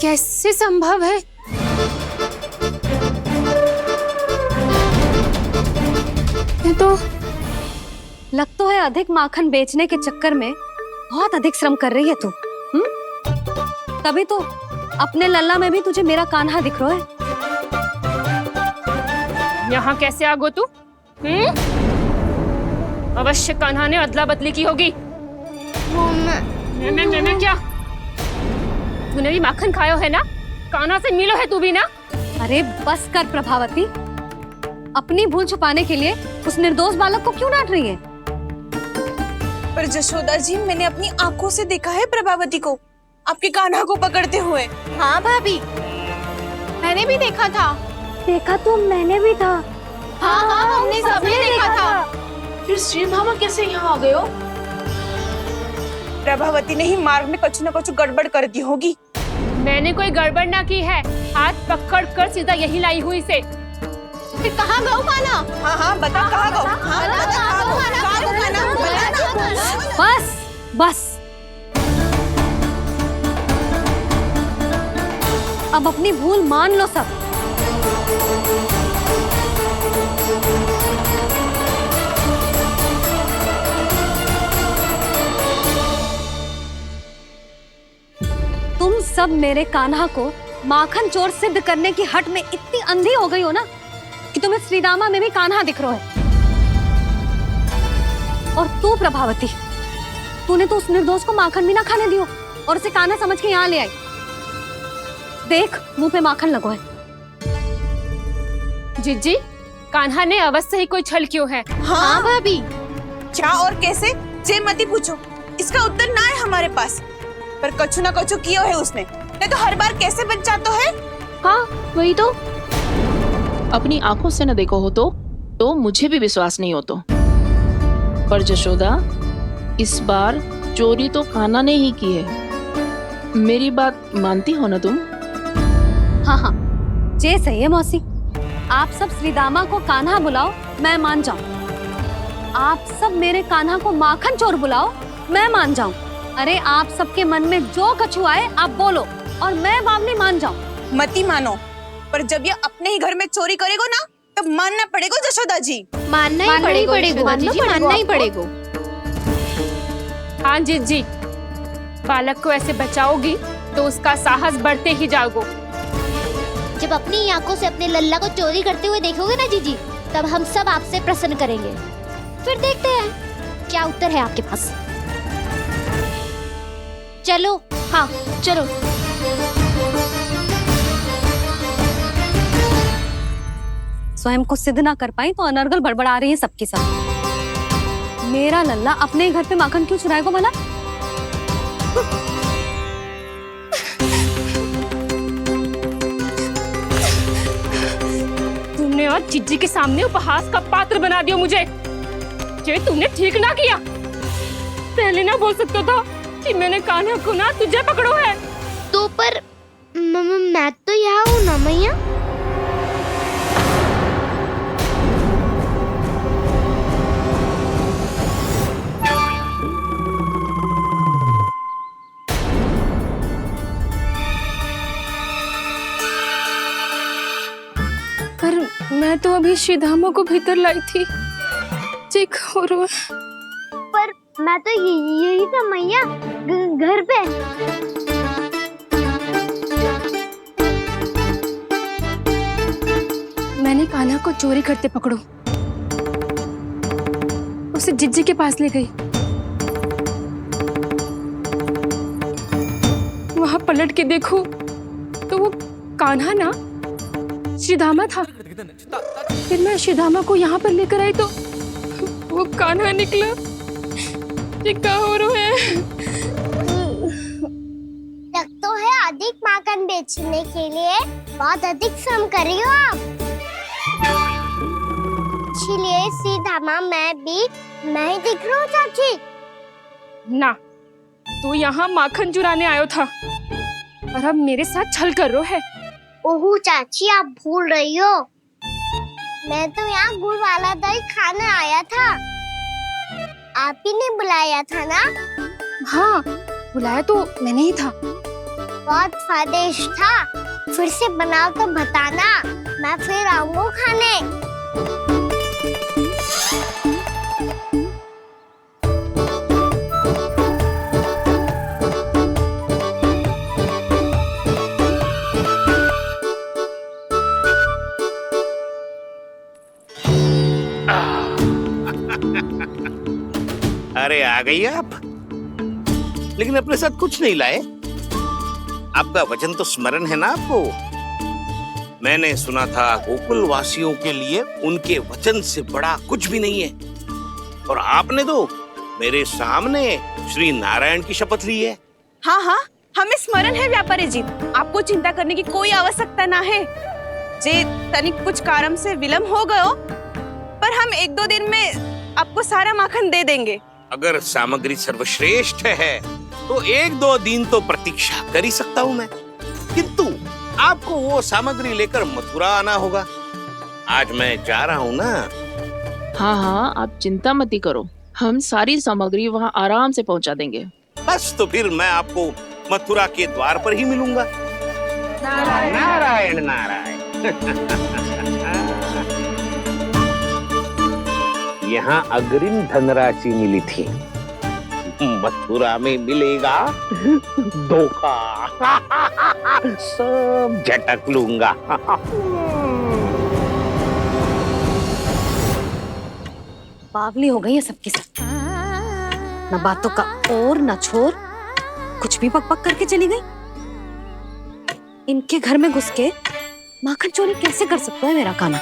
कैसे संभव है? ये तो लग तो है अधिक माखन बेचने के चक्कर में बहुत अधिक श्रम कर रही है तू। तभी तो अपने लल्ला में भी तुझे मेरा कान्हा दिख रहा है। यहाँ कैसे आ गो तू? अवश्य कान्हा ने अदला बदली की होगी। मैं क्या? तूने भी माखन खायो है ना? कान्हा से मिलो है तू भी ना? अरे बस कर प्रभावती, अपनी भूल छुपाने के लिए उस निर्दोष बालक को क्यों डांट रही है? पर जशोदा जी, मैंने अपनी आंखों से देखा है प्रभावती को आपके कान्हा को पकड़ते हुए। हाँ भाभी, मैंने भी देखा था। देखा तो मैंने भी था। हाँ हाँ, हमने सबने देखा था। फिर श्रीधामा कैसे यहाँ आ गए हो? प्रभावती ने ही मार्ग में कुछ न कुछ गड़बड़ कर दी होगी। मैंने कोई गड़बड़ ना की है, हाथ पकड़ कर सीधा यही लाई हुई से। फिर कहाँ गौ कान्हा? हाँ हाँ, बता कहाँ गौ? हाँ बता कहाँ गौ? बस बस, अब अपनी भूल मान लो सब। तुम सब मेरे कान्हा को माखन चोर सिद्ध करने की हट में इतनी अंधी हो गई हो ना कि तुम्हें श्रीदामा में भी कान्हा दिख रहा है। और तू प्रभावती, तूने तो उस निर्दोष को माखन भी ना खाने दियो और उसे कान्हा समझ के यहाँ ले आई। देख, मुंह पे माखन लगो है। जीजी, कान्हा ने अवश्य ही कोई छल क्यों है। हाँ भाभी, क्या और कैसे? जे मती पूछो, इसका उत्तर ना है हमारे पास। पर कछु ना कछु किया है उसने, नहीं तो हर बार कैसे बच जाता है। हाँ वही तो। अपनी आंखों से न देखो हो तो मुझे भी विश्वास नहीं हो तो। पर जशोदा, इस बार चोरी तो कान्हा ने ही की है। मेरी बात मानती हो ना तुम? हाँ हाँ, जे सही है मौसी। आप सब श्रीदामा को कान्हा बुलाओ, मैं मान जाऊं। आप सब मेरे कान्हा को माखन चोर बुलाओ, मैं मान जाऊं। अरे आप सबके मन में जो कछु आए आप बोलो और मैं बावली मान जाऊं। मती मानो, पर जब ये अपने ही घर में चोरी करेगो ना, तब मानना पड़ेगा जशोदा जी। मानना ही पड़ेगा, मानना ही पड़ेगा। हाँ जीजी, बालक को ऐसे बचाओगी तो उसका साहस बढ़ते ही जाओगे। जब अपनी आंखों से अपने लल्ला को चोरी करते हुए देखोगे ना जीजी, तब हम सब आपसे प्रसन्न करेंगे। फिर देखते हैं क्या उत्तर है आपके पास। चलो। हाँ चलो। स्वयं को सिद्ध ना कर पाई तो अनर्गल बड़बड़ा रही है सबके साथ। मेरा लल्ला अपने ही घर पे माखन क्यों चुराएगा भला? तुमने आज जीजी के सामने उपहास का पात्र बना दिया मुझे। ये तुमने ठीक ना किया। पहले ना बोल सकता था कि मैंने कान्हा को ना तुझे पकड़ो है। तो पर मैं तो यहाँ हूँ ना मैया। पर मैं तो अभी श्रीधामा को भीतर लाई थी। चेक हो रहा है। पर मैं तो यही था मैया, घर पे। मैंने कान्हा को चोरी करते पकड़ो, उसे जिज्जी के पास ले गई। वहां पलट के देखो तो वो कान्हा ना श्रीधामा था। फिर मैं श्रीधामा को यहाँ पर लेकर आई तो वो कान्हा निकला। ये क्या हो रहा है? लग तो है अधिक माखन बेचने के लिए बहुत अधिक श्रम कर रही हो आप। इसलिए सीधामा मैं ही दिख रहा हूँ चाची। ना, तू यहाँ माखन चुराने आयो था और अब मेरे साथ छल कर रो है। ओह चाची, आप भूल रही हो, मैं तो यहाँ गुड़ वाला दही खाने आया था। आप ही ने बुलाया था ना? हाँ, बुलाया तो मैंने ही था। बहुत स्वादिष्ट था। फिर से बनाओ तो बताना, मैं फिर आऊंगा खाने। अरे आ गई आप, लेकिन अपने साथ कुछ नहीं लाए। आपका वचन तो स्मरण है ना आपको? मैंने सुना था गोकुल वासियों के लिए उनके वचन से बड़ा कुछ भी नहीं है, और आपने तो मेरे सामने श्री नारायण की शपथ ली है। हाँ हाँ, हमें स्मरण है व्यापारी जी, आपको चिंता करने की कोई आवश्यकता ना है। जे तनिक कुछ कारण से विलंब हो गयो, पर हम 1-2 दिन में आपको सारा माखन दे देंगे। अगर सामग्री सर्वश्रेष्ठ है तो 1-2 दिन तो प्रतीक्षा कर ही सकता हूँ मैं, किंतु आपको वो सामग्री लेकर मथुरा आना होगा। आज मैं जा रहा हूँ ना। हाँ हाँ, आप चिंता मत ही करो, हम सारी सामग्री वहाँ आराम से पहुँचा देंगे। बस तो फिर मैं आपको मथुरा के द्वार पर ही मिलूंगा। नारायण नारायण। यहाँ अग्रिम धनराशि मिली थी, मथुरा में मिलेगा धोखा। सब झटक लूंगा। बावली हो गई है सबकी सब, न बातों का और न छोर, कुछ भी बक बक करके चली गई। इनके घर में घुस के माखन चोरी कैसे कर सकता है मेरा कान्हा?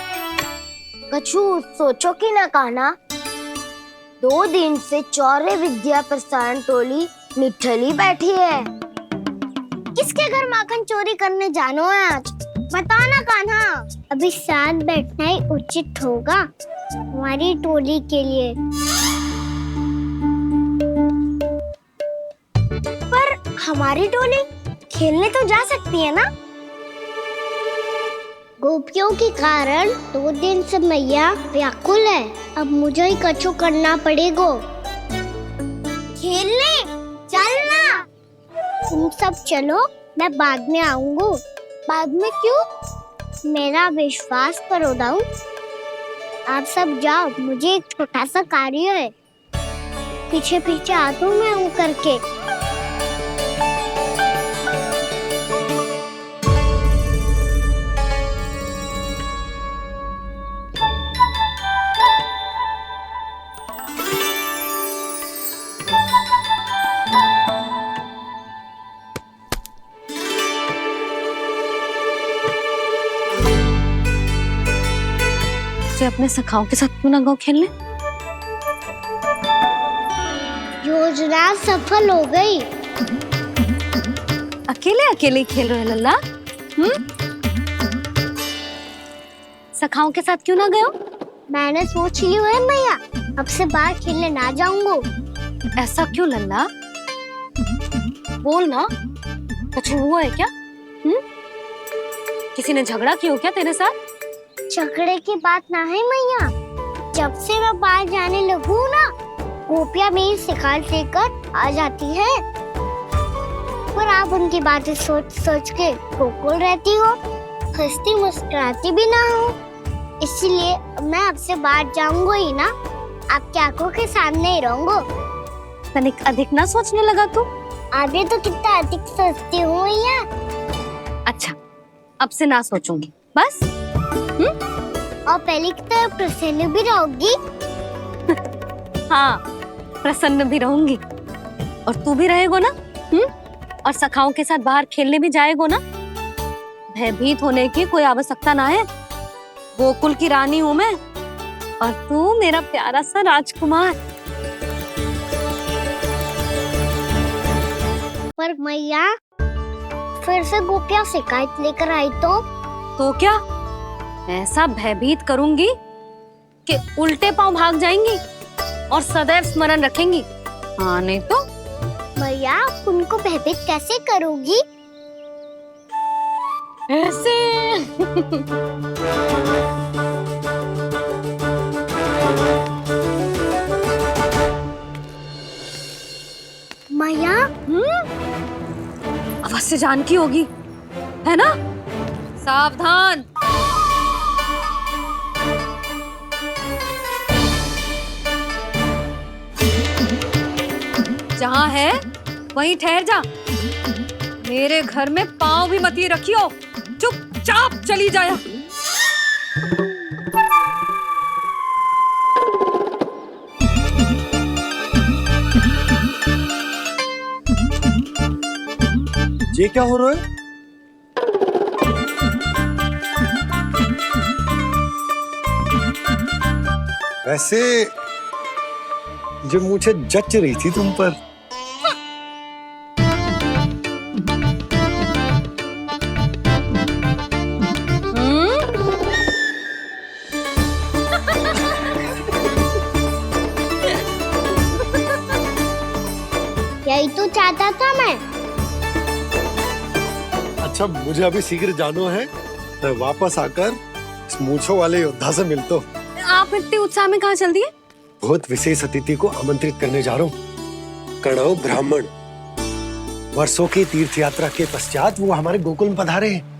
कछु सोचो कि ना कान्हा, 2 दिन से चौर्य विद्या प्रसारण टोली निठली बैठी है। किसके घर माखन चोरी करने जानो है आज? बताओ ना कान्हा। अभी साथ बैठना ही उचित होगा हमारी टोली के लिए। पर हमारी टोली खेलने तो जा सकती है ना? गोपियों के कारण 2 दिन से मैया व्याकुल है, अब मुझे ही कछु करना पड़ेगा। खेलने चलना, तुम सब चलो, मैं बाद में आऊंगा। बाद में क्यों? मेरा विश्वास करो दाऊ, आप सब जाओ, मुझे एक छोटा सा कार्य है। पीछे पीछे आता हूँ मैं हूँ करके। अपने सखाओं के साथ क्यों ना गाँव खेलने? योजना सफल हो गई। अकेले अकेले खेल रहे लल्ला? सखाओं के साथ क्यों ना गए हो? मैंने सोच लिया है मैया, अब से बाहर खेलने ना जाऊंगा। ऐसा क्यों लल्ला? बोल ना, कुछ हुआ है क्या? किसी ने झगड़ा किया हो क्या तेरे साथ? झगड़े की बात ना है मैया, जब से मैं बाहर जाने लगू ना, गोपियां मेरी शिकायत लेकर आ जाती है, पर आप उनकी बातें सोच सोच के गोकुल रहती हो, हंसती मुस्कुराती भी ना हो। इसीलिए मैं आपसे बाहर जाऊंगा ही ना, आपकी आंखों के सामने ही रहूंगा। तनिक अधिक ना सोचने लगा तू? आगे तो कितना अधिक सोचती हूँ मैया। अच्छा, अब से ना सोचूंगी बस। और पहले की तरह प्रसन्न भी रहोगी? हाँ, प्रसन्न भी रहूंगी। और तू भी रहेगा ना? और सखाओं के साथ बाहर खेलने भी जाएगा ना? भयभीत होने की कोई आवश्यकता ना है, गोकुल की रानी हूँ मैं, और तू मेरा प्यारा सा राजकुमार। पर मैया, फिर से गोपियां शिकायत लेकर आई तो क्या? ऐसा भयभीत करूंगी कि उल्टे पांव भाग जाएंगी और सदैव स्मरण रखेंगी। हाँ नहीं तो? मैया, आप उनको भयभीत कैसे करोगी? ऐसे। मैया, आवाज से जानकी होगी, है ना? सावधान। जहां है वहीं ठहर जा। मेरे घर में पांव भी मत ही रखियो, चुपचाप चली जाया। ये क्या हो रहा है? वैसे जो मुझे जच रही थी तुम पर। यही तो चाहता था मैं। अच्छा, मुझे अभी शीघ्र जाना है। मैं वापस आकर इस मूंछों वाले योद्धा से मिलता हूँ। आप इतने उत्साह में कहाँ चल दिए? बहुत विशेष अतिथि को आमंत्रित करने जा रहा हूँ। कणव ब्राह्मण। वर्षों की तीर्थ यात्रा के पश्चात वो हमारे गोकुल में पधारे हैं।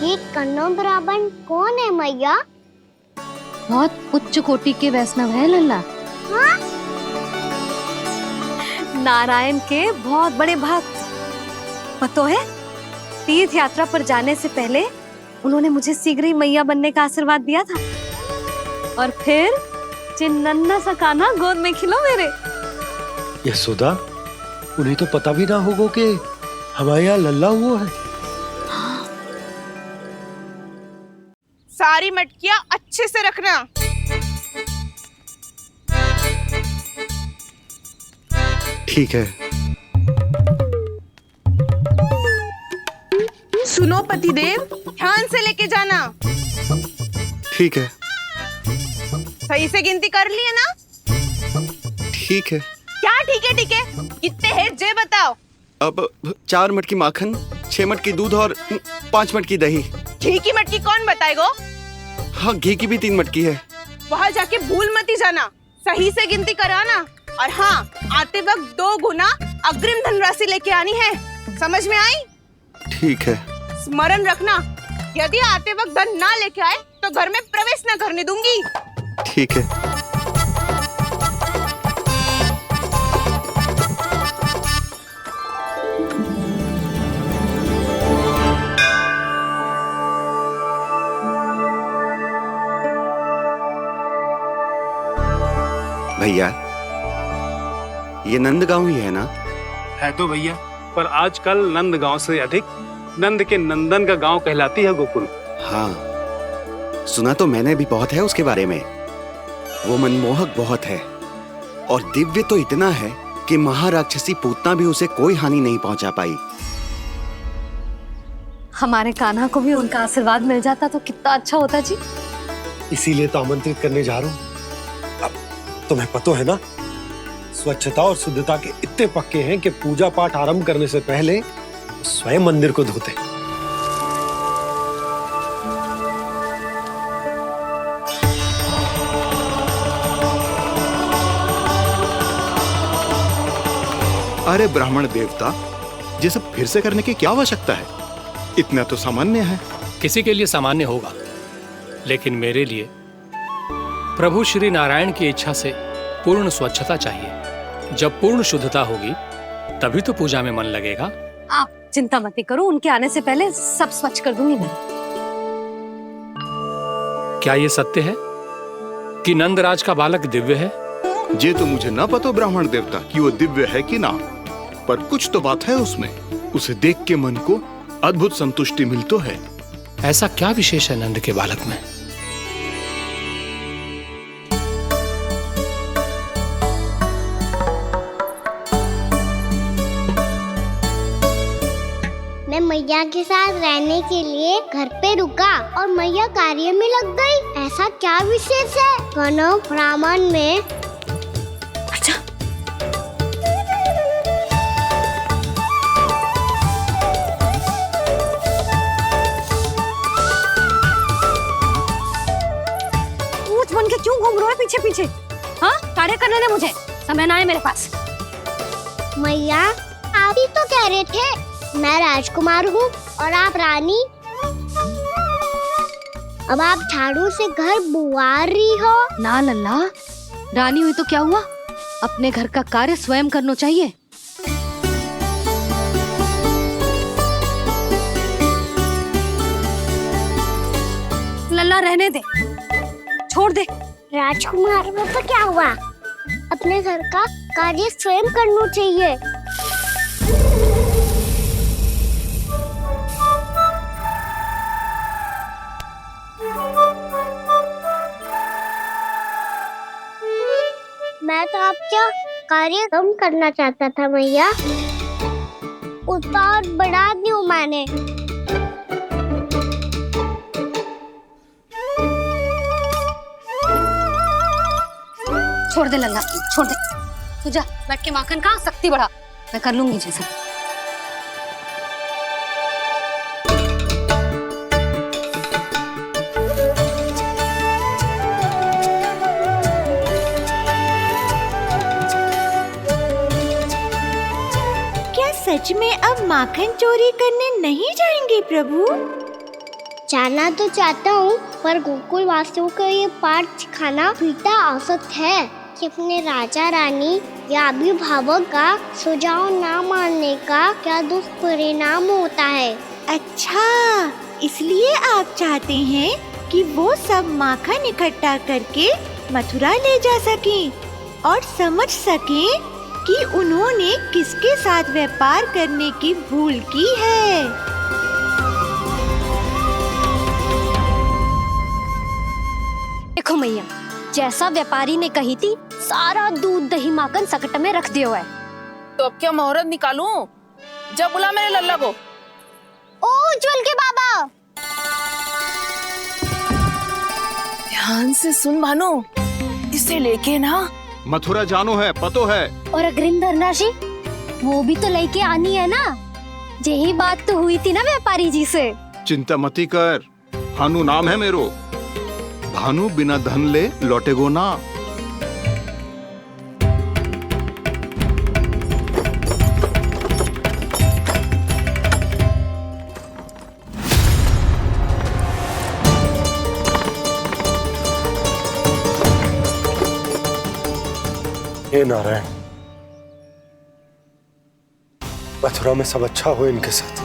ये कन्नौ ब्राह्मण कौन है मैया? बहुत उच्च कोटि के वैष्णव है लल्ला। हाँ? नारायण के बहुत बड़े भक्त। पतो है, तीर्थ यात्रा पर जाने से पहले उन्होंने मुझे शीघ्र ही मैया बनने का आशीर्वाद दिया था। और फिर चिन्नन्ना सा कान्हा गोद में खिलो मेरे। यशोदा, उन्हें तो पता भी ना होगा कि हमारे यहाँ लल्ला हुआ है। सारी मटकियां अच्छे से रखना। ठीक है। सुनो पतिदेव, ध्यान से लेके जाना। ठीक है। सही से गिनती कर लिए ना? ठीक है। क्या ठीक है? ठीक है, कितने हैं जे बताओ। अब 4 मटकी माखन, 6 मटकी दूध और 5 मटकी दही। घी की मटकी कौन बताएगा? हाँ, घी की भी 3 मटकी है। वहाँ जाके भूल मती जाना, सही से गिनती कराना। और हाँ, आते वक्त 2 गुना अग्रिम धनराशि लेके आनी है। समझ में आई? ठीक है। स्मरण रखना, यदि आते वक्त धन ना लेके आए तो घर में प्रवेश न करने दूंगी। ठीक है। भैया, ये नंदगांव ही है ना? है तो भैया, पर आजकल नंदगांव से अधिक नंद के नंदन का गांव कहलाती है गोकुल। हाँ, सुना तो मैंने भी बहुत है उसके बारे में। वो मनमोहक बहुत है और दिव्य तो इतना है कि महाराक्षसी पूतना भी उसे कोई हानि नहीं पहुंचा पाई। हमारे कान्हा को भी उनका आशीर्वाद मिल जाता तो कितना अच्छा होता जी। इसीलिए तो आमंत्रित करने जा रहा हूँ। अब तुम्हें पता है ना, स्वच्छता और शुद्धता के इतने पक्के हैं कि पूजा पाठ आरंभ करने से पहले स्वयं मंदिर को धोते। अरे ब्राह्मण देवता, ये सब फिर से करने की क्या आवश्यकता है? इतना तो सामान्य है। किसी के लिए सामान्य होगा, लेकिन मेरे लिए प्रभु श्री नारायण की इच्छा से पूर्ण स्वच्छता चाहिए। जब पूर्ण शुद्धता होगी तभी तो पूजा में मन लगेगा। आप चिंता मत करो, उनके आने से पहले सब स्वच्छ कर दूंगी मैं। क्या ये सत्य है कि नंदराज का बालक दिव्य है? ये तो मुझे ना पता ब्राह्मण देवता कि वो दिव्य है कि ना, पर कुछ तो बात है उसमें। उसे देख के मन को अद्भुत संतुष्टि मिल तो है। ऐसा क्या विशेष है नंद के बालक में? मैं मैया के साथ रहने के लिए घर पे रुका और मैया कार्य में लग गई। ऐसा क्या विशेष है कन्नौ ब्राह्मण में? अच्छा, क्यों घूम रहे हो पीछे पीछे? हाँ, कार्य करने दे मुझे, समय ना है मेरे पास। मैया आप ही तो कह रहे थे मैं राजकुमार हूँ और आप रानी। अब आप झाड़ू से घर बुआर रही हो। ना लल्ला, रानी हुई तो क्या हुआ, अपने घर का कार्य स्वयं करना चाहिए। लल्ला रहने दे, छोड़ दे। राजकुमार में तो क्या हुआ, अपने घर का कार्य स्वयं करना चाहिए। मैं तो आपका कार्य कम करना चाहता था मैया, उतना और बढ़ा दूं मैंने। छोड़ दे लल्ला, छोड़ दे। तू जा बैठ के माखन खा, शक्ति बढ़ा, मैं कर लूंगी जैसे। क्या सच में अब माखन चोरी करने नहीं जाएंगे प्रभु? जाना तो चाहता हूँ, पर गोकुल वासियों को ये पाठ सिखाना पिता औसत है कि अपने राजा रानी या अभिभावक का सुझाव ना मानने का क्या दुष्परिणाम होता है। अच्छा, इसलिए आप चाहते हैं कि वो सब माखन इकट्ठा करके मथुरा ले जा सकें और समझ सकें कि उन्होंने किसके साथ व्यापार करने की भूल की है। देखो मैया, जैसा व्यापारी ने कही थी, सारा दूध दही माखन सकट में रख दिया है। तो अब क्या मुहूर्त निकालूं? जब बुला मेरे लल्ला को। ओ उज्जवल के बाबा, ध्यान से सुन भानु, इसे लेके ना मथुरा जानो है, पतो है। और अग्रिम धनराशि वो भी तो लेके आनी है ना, यही बात तो हुई थी ना व्यापारी जी से। चिंता मती कर, भानु नाम है मेरो। भानु बिना धन ले लौटेगो ना। हे नारायण, मथुरा में सब अच्छा हो इनके साथ।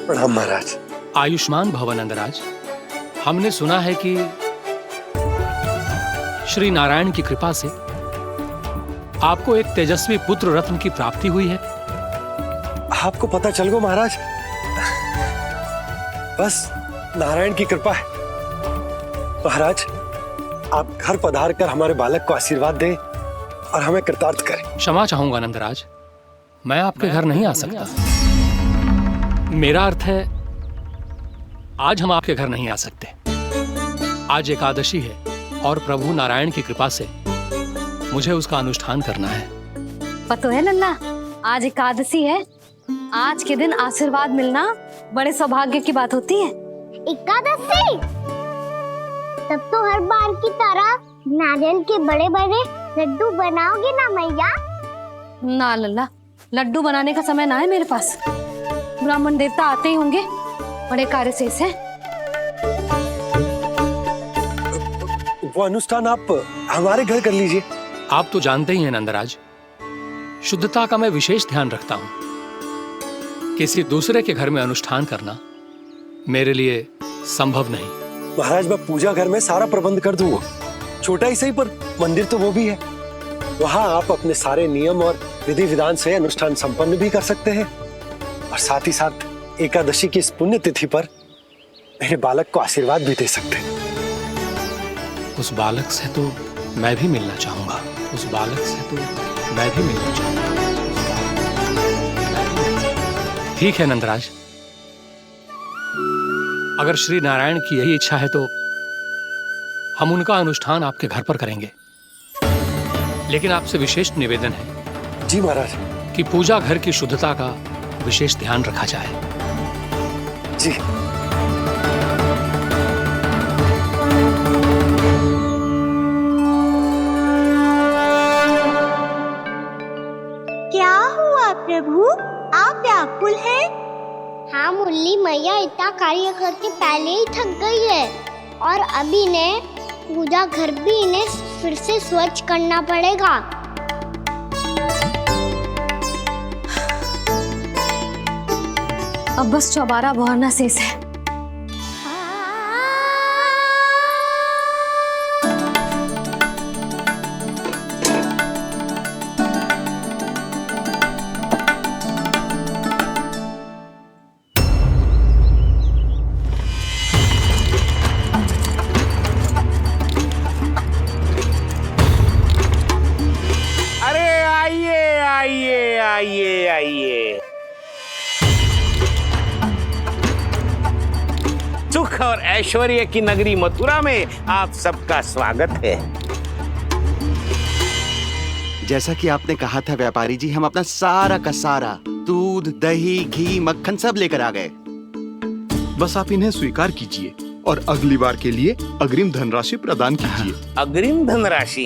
प्रणाम महाराज। आयुष्मान भव नंदराज। हमने सुना है कि श्री नारायण की कृपा से आपको एक तेजस्वी पुत्र रत्न की प्राप्ति हुई है। आपको पता चल गो महाराज, बस नारायण की कृपा है। महाराज, आप घर पधार कर हमारे बालक को आशीर्वाद दें और हमें कृतार्थ करें। क्षमा चाहूंगा नंदराज, मैं आपके घर नहीं आ सकता। मेरा अर्थ है, आज हम आपके घर नहीं आ सकते। आज एकादशी है और प्रभु नारायण की कृपा से मुझे उसका अनुष्ठान करना है। पता है लल्ला, आज एकादशी है। आज के दिन आशीर्वाद मिलना बड़े सौभाग्य की बात होती है। एकादशी, तब तो हर बार की तरह नारियल के बड़े बड़े लड्डू बनाओगे ना मैया? ना लल्ला, लड्डू बनाने का समय ना है मेरे पास। ब्राह्मण देवता आते ही होंगे, बड़े कार्य शेष हैं। वो अनुष्ठान आप हमारे घर कर लीजिए। आप तो जानते ही हैं नंदराज, शुद्धता का मैं विशेष ध्यान रखता हूं। किसी दूसरे के घर में अनुष्ठान करना मेरे लिए संभव नहीं। महाराज, मैं पूजा घर में सारा प्रबंध कर दूंगा, छोटा ही सही पर मंदिर तो वो भी है। वहां आप अपने सारे नियम और विधि विधान से अनुष्ठान संपन्न भी कर सकते हैं और साथ ही साथ एकादशी की इस पुण्य तिथि पर मेरे बालक को आशीर्वाद भी दे सकते हैं। उस बालक से तो मैं भी मिलना चाहूंगा। उस बालक से तो मैं भी मिलना चाहूंगा। ठीक है नंदराज, अगर श्री नारायण की यही इच्छा है तो हम उनका अनुष्ठान आपके घर पर करेंगे। लेकिन आपसे विशेष निवेदन है। जी महाराज। कि पूजा घर की शुद्धता का विशेष ध्यान रखा जाए। जी। क्या हुआ प्रभु, आप व्याकुल हैं? हाँ मुरली, मैया इतना कार्य करके पहले ही थक गई है और अब इन्हें पूजा घर भी इन्हें फिर से स्वच्छ करना पड़ेगा। अब बस चौबारा बहाना शेष है। अरे आइए आइए आइए आइए, सुख और ऐश्वर्य की नगरी मथुरा में आप सबका स्वागत है। जैसा कि आपने कहा था व्यापारी जी, हम अपना सारा का सारा दूध, दही, घी, मक्खन सब लेकर आ गए। बस आप इन्हें स्वीकार कीजिए और अगली बार के लिए अग्रिम धनराशि प्रदान कीजिए। अग्रिम धनराशि?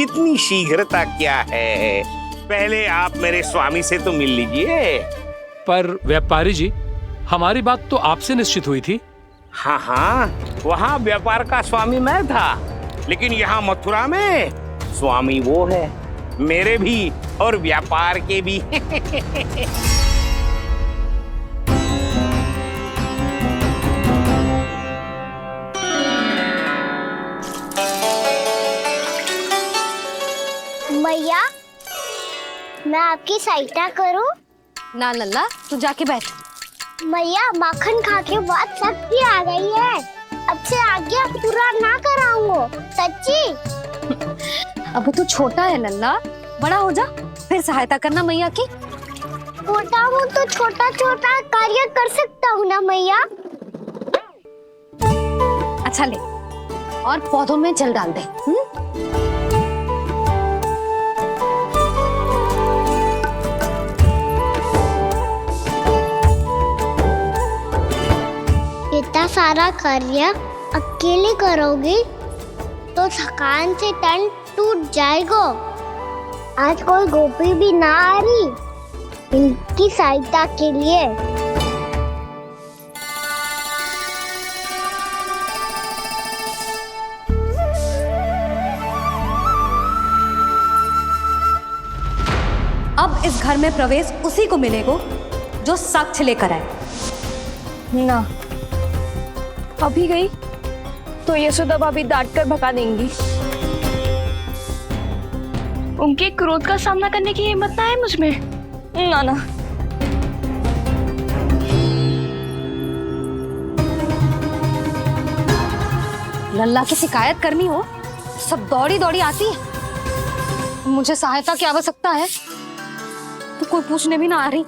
इतनी शीघ्रता क्या है? पहले आप मेरे स्वामी से तो मिल लीजिए। पर व्यापारी जी, हमारी बात तो आपसे निश्चित हुई थी। हाँ हाँ, वहाँ व्यापार का स्वामी मैं था, लेकिन यहाँ मथुरा में स्वामी वो है, मेरे भी और व्यापार के भी। मैया, मैं आपकी सहायता करूं? ना लल्ला, तू जाके बैठ। मैया, माखन खा के बहुत शक्ति आ गई है। अब से आगे पूरा ना कराऊंगा, सच्ची। अब तू छोटा है लल्ला, बड़ा हो जा फिर सहायता करना मैया की। छोटा हूँ तो छोटा छोटा कार्य कर सकता हूँ ना मैया। अच्छा ले, और पौधों में जल डाल दे। इतना सारा कार्य अकेले करोगी तो थकान से तन टूट जाएगा। आज कोई गोपी भी ना आ रही इनकी सहायता के लिए। अब इस घर में प्रवेश उसी को मिलेगा जो साक्ष्य लेकर आए। ना, अभी गई तो यशोदा भाभी डांट कर भगा देंगी। उनके क्रोध का सामना करने की हिम्मत ना है मुझ में। ना ना। लल्ला की शिकायत करनी हो सब दौड़ी दौड़ी आती है। मुझे सहायता की आवश्यकता है तो कोई पूछने भी ना आ रही।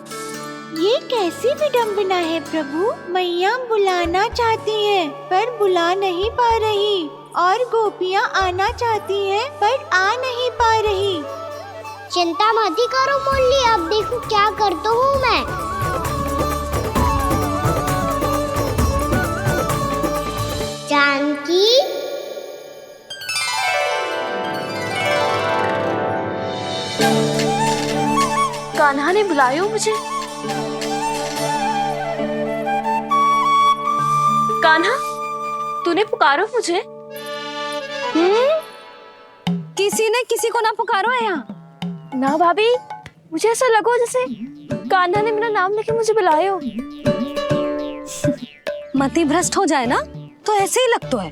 ये कैसी विडंबना है प्रभु, मैया बुलाना चाहती हैं पर बुला नहीं पा रही, और गोपियाँ आना चाहती हैं पर आ नहीं पा रही। चिंता मत करो मुरली, अब देखो क्या करता हूँ मैं। जानकी, कान्हा ने बुलाया मुझे। कान्हा, तूने पुकारो मुझे? किसी ने किसी को ना पुकारो है यहाँ। ना भाभी, मुझे ऐसा लगो जैसे कान्हा ने मेरा नाम लेके मुझे बुलाया हो। मति भ्रष्ट हो जाए ना तो ऐसे ही लगता है।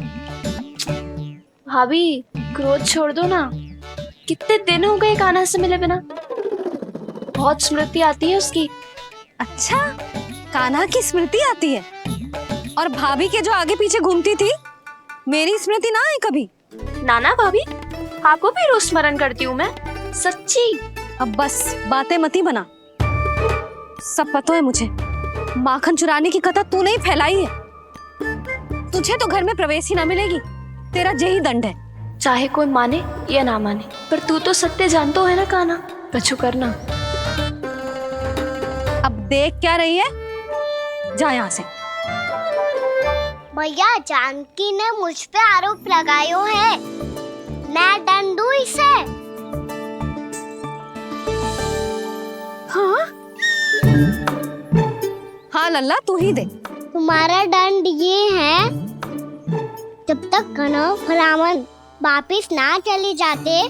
भाभी, क्रोध छोड़ दो ना। कितने दिन हो गए कान्हा से मिले बिना। बहुत स्मृति आती है उसकी। अच्छा, कान्हा की स्मृति आती है? और भाभी के जो आगे पीछे घूमती थी, मेरी स्मृति ना आई कभी? नाना भाभी, आपको भी रोज स्मरण करती हूँ मैं, सच्ची। अब बस बातें मती बना। सब पता है मुझे। माखन चुराने की कथा तूने ही फैलाई है। तुझे तो घर में प्रवेश ही ना मिलेगी। तेरा यही दंड है। चाहे कोई माने या ना माने, पर तू तो सत्य जानतो है ना कान्हा। बच्चू करना। अब देख क्या रही है, जा यहाँ से। भैया जानकी ने मुझ पे आरोप लगायो है, मैं दंड दूं इसे। हाँ हाँ लल्ला तू ही दे। तुम्हारा दंड ये है, जब तक कनव ब्राह्मण वापिस ना चले जाते,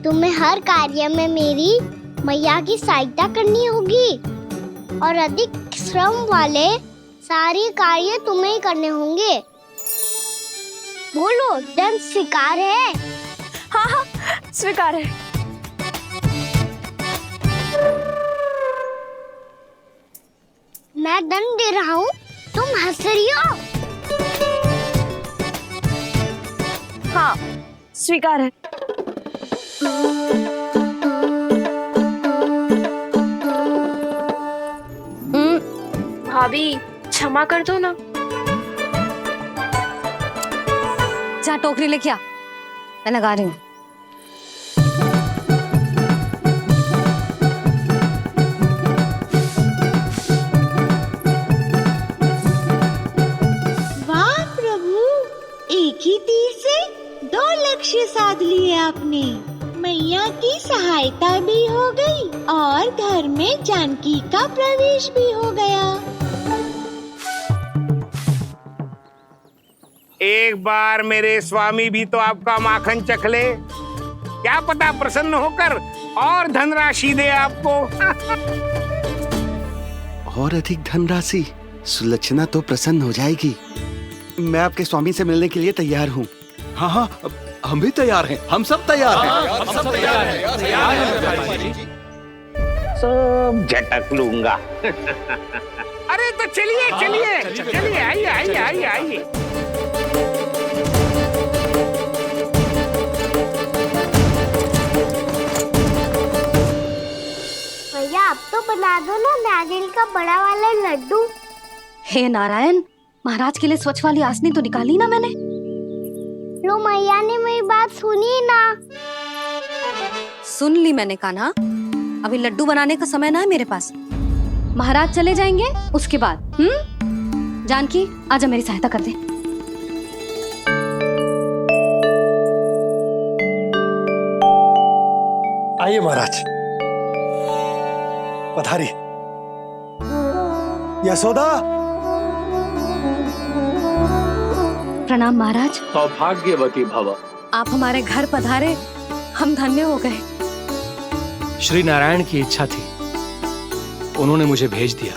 तुम्हें हर कार्य में मेरी मैया की सहायता करनी होगी और अधिक श्रम वाले सारे कार्य तुम्हें ही करने होंगे। बोलो, दंड स्वीकार है? हाँ हाँ स्वीकार है। मैं दंड दे रहा हूँ, तुम हंस रही हो? हाँ स्वीकार है। भाभी क्षमा कर दो ना। जा टोकरी लेके आ, मैं लगा रही हूँ। वाह प्रभु, एक ही तीर से 2 लक्ष्य साध लिए आपने। मैया की सहायता भी हो गई और घर में जानकी का प्रवेश भी हो गया। एक बार मेरे स्वामी भी तो आपका माखन चख ले, क्या पता प्रसन्न होकर और धनराशि दे आपको। और अधिक धनराशि, सुलक्षणा तो प्रसन्न हो जाएगी। मैं आपके स्वामी से मिलने के लिए तैयार हूँ। हाँ हाँ, हम भी तैयार हैं, हम सब तैयार हैं। हम सब तैयार हैं। सब झटक लूंगा। अरे तो चलिए चलिए चलिए, आइए आइए आइए आइए। भैया अब तो बना दो ना नारियल का बड़ा वाला लड्डू। हे नारायण, महाराज के लिए स्वच्छ वाली आसनी तो निकाली ना मैंने। लो मैया ने मेरी बात सुनी ना। सुन ली मैंने कान्हा, अभी लड्डू बनाने का समय ना है मेरे पास। महाराज चले जाएंगे उसके बाद। जानकी आजा मेरी सहायता कर दे। आइए महाराज, पधारी। यशोदा। प्रणाम महाराज। सौभाग्यवती भव। आप हमारे घर पधारे, हम धन्य हो गए। श्री नारायण की इच्छा थी, उन्होंने मुझे भेज दिया।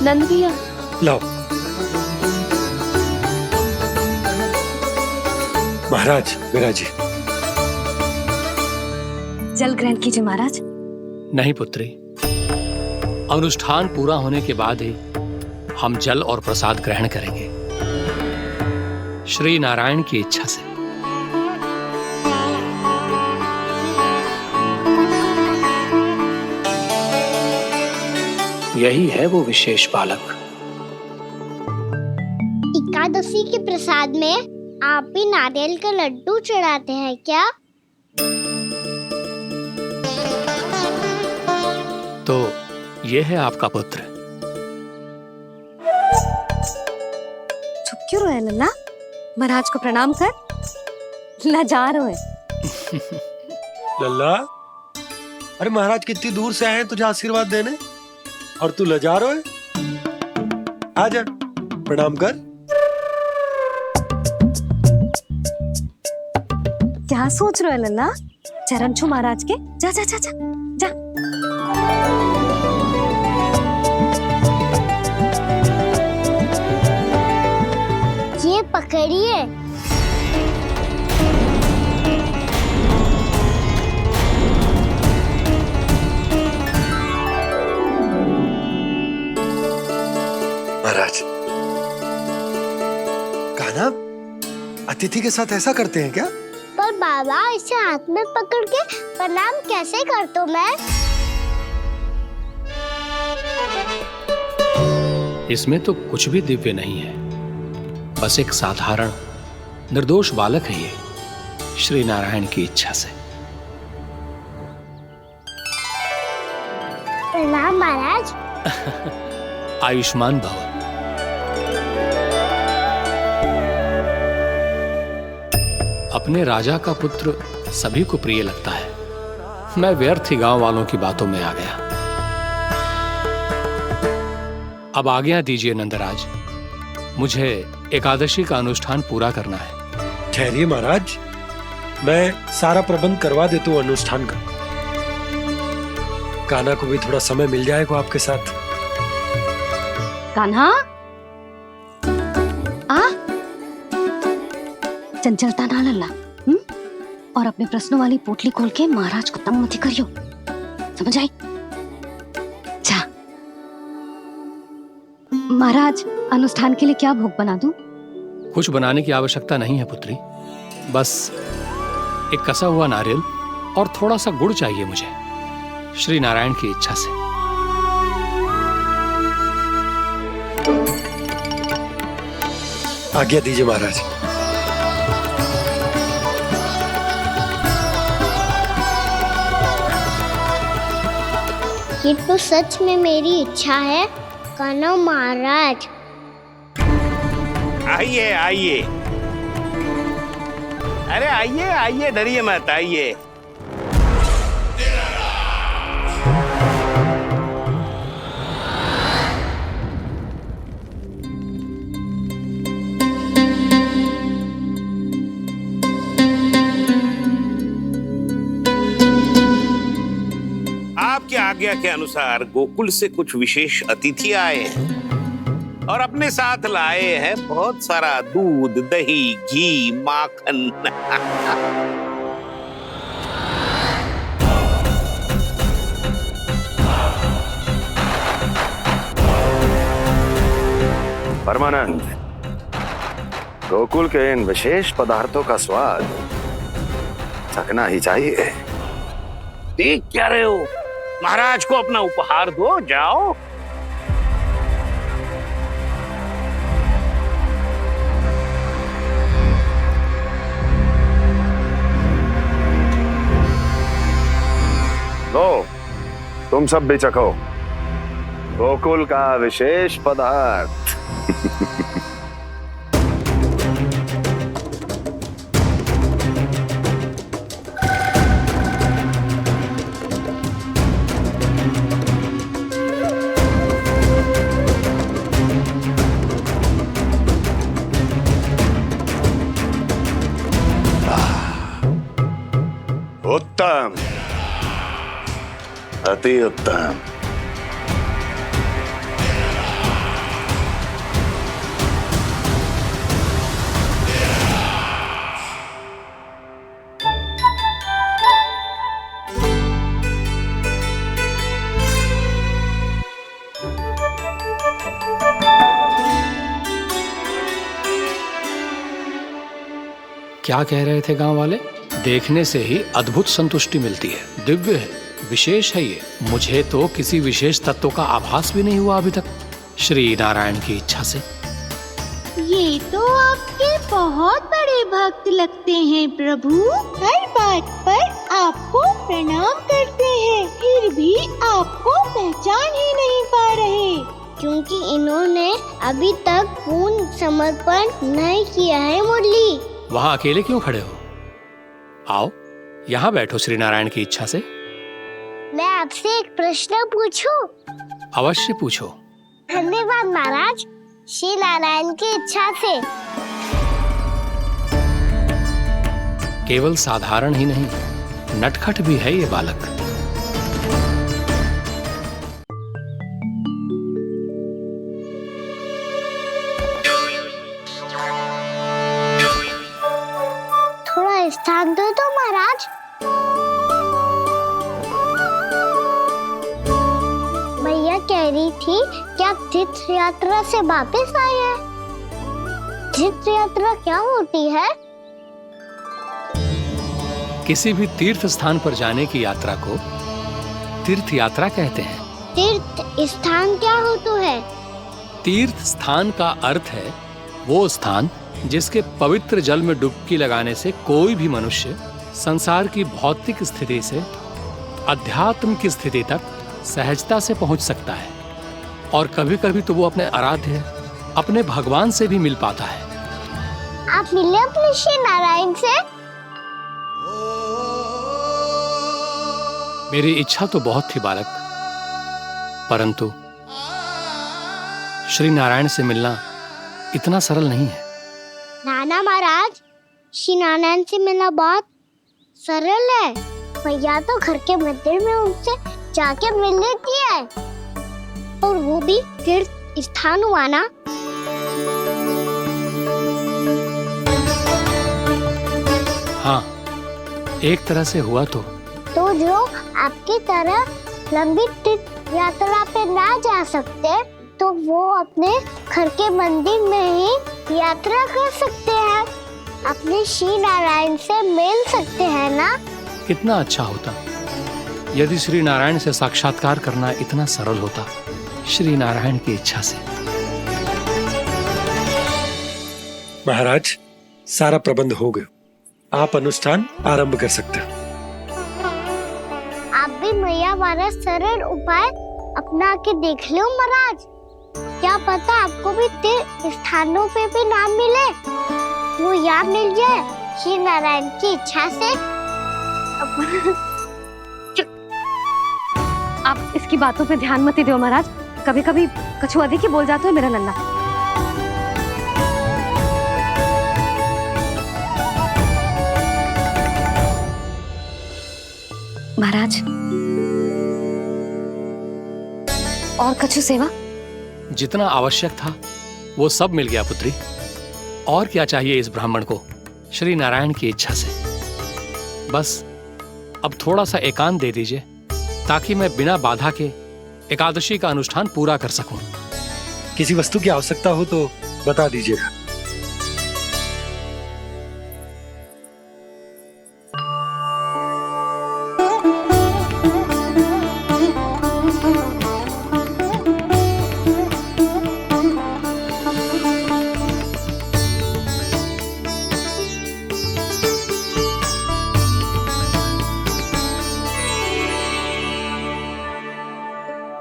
नंद भैया लाओ। महाराज विराजी। जल ग्रहण कीजिए महाराज। नहीं पुत्री, अनुष्ठान पूरा होने के बाद ही हम जल और प्रसाद ग्रहण करेंगे, श्री नारायण की इच्छा से। यही है वो विशेष बालक। एकादशी के प्रसाद में आप भी नारियल का लड्डू चढ़ाते हैं क्या? तो ये है आपका पुत्र। चुप क्यों रहे लल्ला? महाराज को प्रणाम कर। लजा रहे लल्ला, अरे महाराज कितनी दूर से आए हैं तुझे आशीर्वाद देने, और तू लजा रहा है? आजा प्रणाम कर। क्या सोच रहे हो लल्ला? चरण छू महाराज के। जा जा जा जा जा। ये पकड़िए। महाराज, कान्हा अतिथि के साथ ऐसा करते हैं क्या? पर बाबा, इसे हाथ में पकड़ के प्रणाम कैसे करता हूँ मैं? इसमें तो कुछ भी दिव्य नहीं है, बस एक साधारण निर्दोष बालक है ये, श्री नारायण की इच्छा से। प्रणाम महाराज। आयुष्मान भव। अपने राजा का पुत्र सभी को प्रिय लगता है। मैं व्यर्थ ही गांव वालों की बातों में आ गया। अब आज्ञा दीजिए नंदराज, मुझे एकादशी का अनुष्ठान पूरा करना है। ठहरिए महाराज, मैं सारा प्रबंध करवा देता हूँ अनुष्ठान का। कान्हा को भी थोड़ा समय मिल जाएगा आपके साथ। कान्हा, आ चंचलता ना लल्ला, और अपने प्रश्नों वाली पोटली खोल के महाराज को तंग मत करियो, समझ आई? जा महाराज, अनुष्ठान के लिए क्या भोग बना दूं? कुछ बनाने की आवश्यकता नहीं है पुत्री, बस एक कसा हुआ नारियल और थोड़ा सा गुड़ चाहिए मुझे, श्री नारायण की इच्छा से। आज्ञा दीजिए महाराज। ये तो सच में मेरी इच्छा है कान्हा महाराज। आइए आइए, अरे आइए आइए, डरिए मत, आइए। आपकी आज्ञा के अनुसार गोकुल से कुछ विशेष अतिथि आए हैं और अपने साथ लाए हैं बहुत सारा दूध, दही, घी, माखन। परमानंद, गोकुल के इन विशेष पदार्थों का स्वाद चखना ही चाहिए। देख क्या रहे हो, महाराज को अपना उपहार दो, जाओ। लो, तुम सब भी चखो गोकुल का विशेष पदार्थ। उत्तम, अति उत्तम। क्या कह रहे थे गांव वाले? देखने से ही अद्भुत संतुष्टि मिलती है, दिव्य है, विशेष है ये। मुझे तो किसी विशेष तत्व का आभास भी नहीं हुआ अभी तक, श्री नारायण की इच्छा से। ये तो आपके बहुत बड़े भक्त लगते हैं प्रभु। हर बात पर आपको प्रणाम करते हैं, फिर भी आपको पहचान ही नहीं पा रहे। क्योंकि इन्होंने अभी तक पूर्ण समर्पण नहीं किया है मुरली। वहाँ अकेले क्यों खड़े हो? आओ यहाँ बैठो श्री नारायण की इच्छा से। मैं आपसे एक प्रश्न पूछूं? अवश्य पूछो। धन्यवाद महाराज, श्री नारायण की इच्छा से। केवल साधारण ही नहीं, नटखट भी है ये बालक। थोड़ा स्थान दो तो महाराज। भैया कह रही थी कि आप तीर्थ यात्रा से वापस आए हैं। तीर्थ यात्रा क्या होती है? किसी भी तीर्थ स्थान पर जाने की यात्रा को तीर्थ यात्रा कहते हैं। तीर्थ स्थान क्या होता है? तीर्थ स्थान का अर्थ है वो स्थान जिसके पवित्र जल में डुबकी लगाने से कोई भी मनुष्य संसार की भौतिक स्थिति से अध्यात्म की स्थिति तक सहजता से पहुंच सकता है और कभी कभी तो वो अपने आराध्य, अपने भगवान से भी मिल पाता है। आप मिले अपने श्री नारायण से? मेरी इच्छा तो बहुत थी बालक, परंतु श्री नारायण से मिलना इतना सरल नहीं है। नाना महाराज, श्री नारायण से मिलना बहुत सरल है। भैया तो घर के मंदिर में उनसे जाके मिल लेती है, और वो भी तीर्थ स्थान हुआ ना। हाँ, एक तरह से हुआ तो जो आपकी तरह लंबी तीर्थ यात्रा पे ना जा सकते, तो वो अपने घर के मंदिर में ही यात्रा कर सकते हैं, अपने श्री नारायण से मिल सकते हैं ना। कितना अच्छा होता यदि श्री नारायण से साक्षात्कार करना इतना सरल होता, श्री नारायण की इच्छा से। महाराज, सारा प्रबंध हो गया, आप अनुष्ठान आरंभ कर सकते हैं। आप भी मैया वाला सरल उपाय अपना के देख लो महाराज। क्या पता आपको भी तीर्थ स्थानों पे भी नाम मिले, वो याद मिल जाए श्री नारायण की इच्छा से। आप इसकी बातों पे ध्यान मत दो महाराज, कभी कभी कछु अधिक ही बोल जाते हो मेरा लल्ला। महाराज, और कछु सेवा? जितना आवश्यक था वो सब मिल गया पुत्री। और क्या चाहिए इस ब्राह्मण को श्री नारायण की इच्छा से? बस अब थोड़ा सा एकांत दे दीजिए, ताकि मैं बिना बाधा के एकादशी का अनुष्ठान पूरा कर सकूं। किसी वस्तु की आवश्यकता हो तो बता दीजिएगा।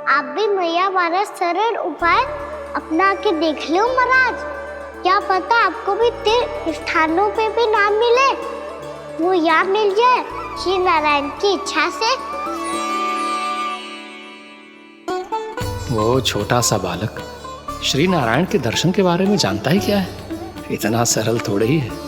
आप भी मैया वाला सरल उपाय अपना के देख लो महाराज। क्या पता आपको भी तीर्थ स्थानों पे भी नाम मिले, वो याद मिल जाए श्री नारायण की इच्छा से। वो छोटा सा बालक श्री नारायण के दर्शन के बारे में जानता ही क्या है? इतना सरल थोड़े ही है।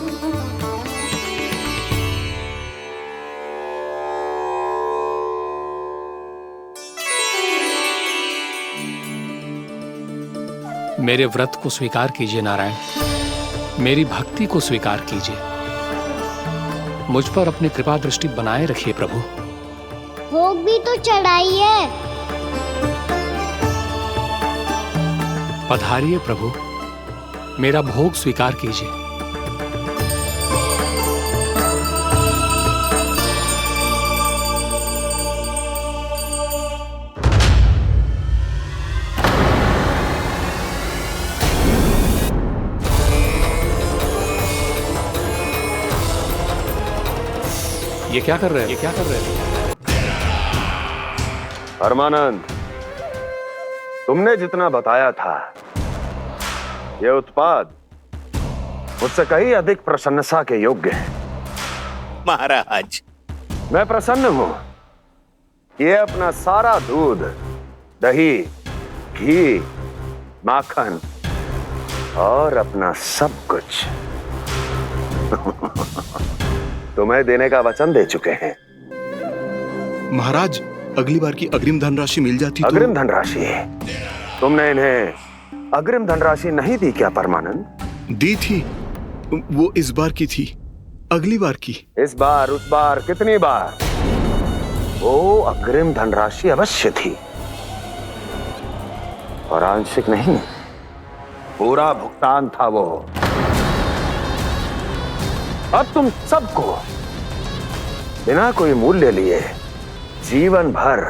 मेरे व्रत को स्वीकार कीजिए नारायण, मेरी भक्ति को स्वीकार कीजिए, मुझ पर अपनी कृपा दृष्टि बनाए रखिए प्रभु। भोग भी तो चढ़ाइए। पधारिए प्रभु, मेरा भोग स्वीकार कीजिए। ये क्या कर रहे हैं? ये क्या कर रहे हैं? परमानंद, तुमने जितना बताया था, यह उत्पाद मुझसे कहीं अधिक प्रशंसा के योग्य है। महाराज, मैं प्रसन्न हूं। ये अपना सारा दूध, दही, घी, माखन और अपना सब कुछ तुम्हें देने का वचन दे चुके हैं। महाराज, अगली बार की अग्रिम धनराशि मिल जाती तो। अग्रिम धनराशि? तुमने इन्हें अग्रिम धनराशि नहीं दी क्या परमानंद? दी थी, वो इस बार की थी, अगली बार की। इस बार, उस बार, कितनी बार? वो अग्रिम धनराशि अवश्य थी, और आंशिक नहीं, पूरा भुगतान था वो। अब तुम सबको बिना कोई मूल्य लिए जीवन भर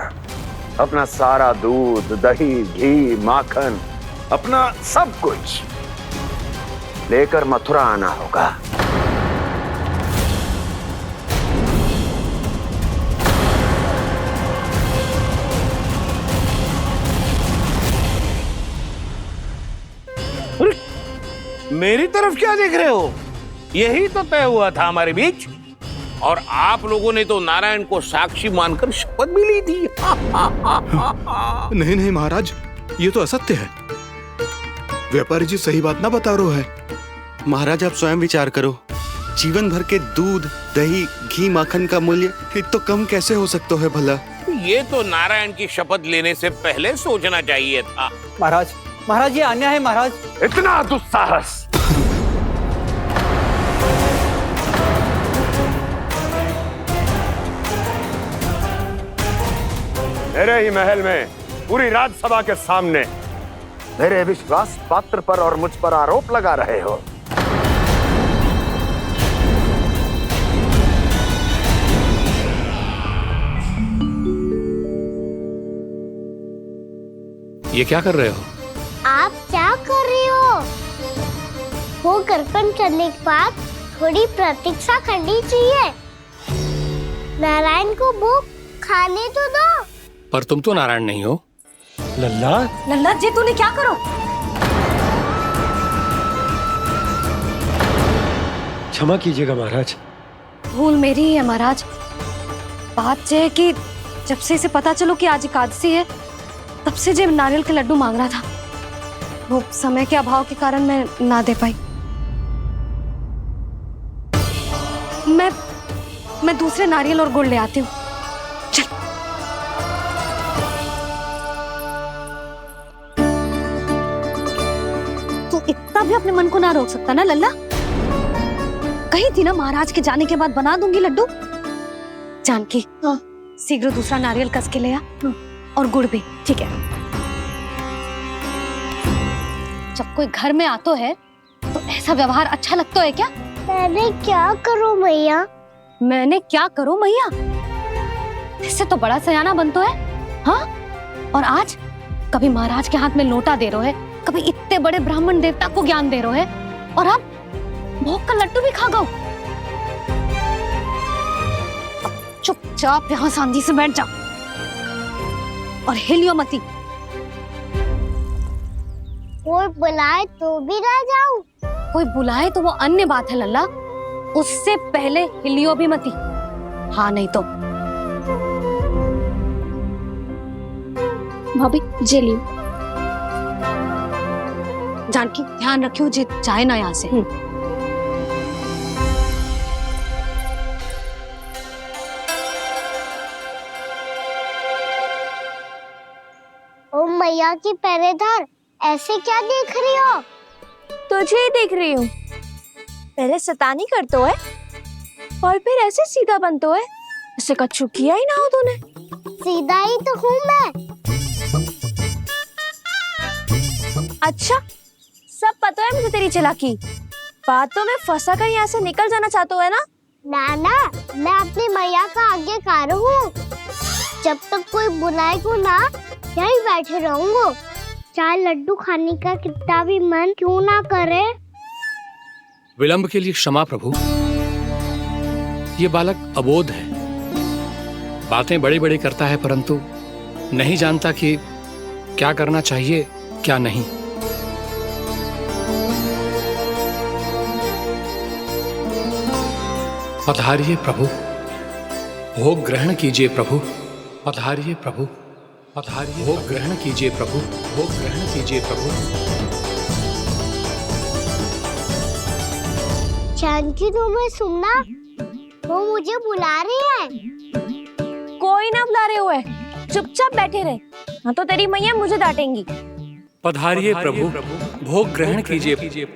अपना सारा दूध, दही, घी, माखन, अपना सब कुछ लेकर मथुरा आना होगा। मेरी तरफ क्या देख रहे हो? यही तो तय हुआ था हमारे बीच, और आप लोगों ने तो नारायण को साक्षी मानकर शपथ भी ली थी। नहीं नहीं महाराज, ये तो असत्य है। व्यापारी जी सही बात ना बता रहे है। महाराज आप स्वयं विचार करो, जीवन भर के दूध, दही, घी, माखन का मूल्य तो कम कैसे हो सकता है भला? ये तो नारायण की शपथ लेने से पहले सोचना चाहिए था। महाराज, महाराज ये अन्याय है महाराज। इतना दुस्साहस! मेरे ही महल में पूरी राजसभा के सामने मेरे विश्वास पात्र पर और मुझ पर आरोप लगा रहे हो। ये क्या कर रहे हो? आप क्या कर रहे हो? वो कर्पण करने के बाद थोड़ी प्रतीक्षा करनी चाहिए। नारायण को वो खाने तो दो। पर तुम तो नारायण नहीं हो। लल्ला, लल्ला जी तूने क्या करो? क्षमा कीजिएगा महाराज। भूल मेरी ही है महाराज। बात यह है कि जब से इसे पता चलो कि आज एकादशी है, तब से जब नारियल के लड्डू मांग रहा था, वो समय के अभाव के कारण मैं ना दे पाई। मैं दूसरे नारियल और गुड़ ले आती हूँ। चल। तू इतना भी अपने मन को ना रोक सकता ना लल्ला? कही थी ना महाराज के जाने के बाद बना दूंगी लड्डू। जानकी, शीघ्र दूसरा नारियल कस के ले आ, और गुड़ भी। ठीक है। जब कोई घर में आतो है तो ऐसा व्यवहार अच्छा लगता है क्या? मैंने क्या करूं मैया? मैंने क्या करूं मैया? इससे तो बड़ा सयाना बनतो है। हाँ, और आज कभी महाराज के हाथ में लोटा दे रहे है, कभी इतने बड़े ब्राह्मण देवता को ज्ञान दे रहे है, और अब भोग का लड्डू भी खा गो। चुपचाप यहाँ शांति से बैठ जा और हिलियो मती। कोई बुलाए तो भी ना जाऊं? कोई बुलाए तो वो अन्य बात है लल्ला, उससे पहले हिलियो भी मती। हाँ नहीं तो। भाभी जे लियो। जानकी ध्यान रखियो जे जाए ना यहाँ से। ओ मैया की पहरेदार, ऐसे क्या देख रही हो? तुझे ही देख रही हूँ। पहले शैतानी करतो है और फिर ऐसे सीधा बनतो है। ऐसे कछु किया ही ना हो तूने। सीधा ही तो हूँ मैं। अच्छा, सब पता है मुझे तेरी चालाकी। बातों में फंसा कर यहाँ से निकल जाना चाहते है ना? नाना, मैं अपनी मैया का आज्ञाकार हूँ। जब तक कोई बुलाए को ना, यही बैठे रहूंगा। चाहे लड्डू खाने का कितना भी मन क्यों ना करे। विलंब के लिए क्षमा प्रभु। ये बालक अबोध है, बातें बड़ी बड़ी करता है, परंतु नहीं जानता कि क्या करना चाहिए क्या नहीं। पधारिए प्रभु, भोग ग्रहण कीजिए प्रभु। पधारिए प्रभु, पधारिए। भोग ग्रहण कीजिए प्रभु, भोग ग्रहण कीजिए प्रभु। जानकी, तुम्हें सुनना, वो मुझे बुला रही है। कोई ना बुला रहे हुए, चुपचाप बैठे रहे, हाँ तो तेरी मैया मुझे डांटेंगी। पधारिए प्रभु, भोग ग्रहण कीजिए।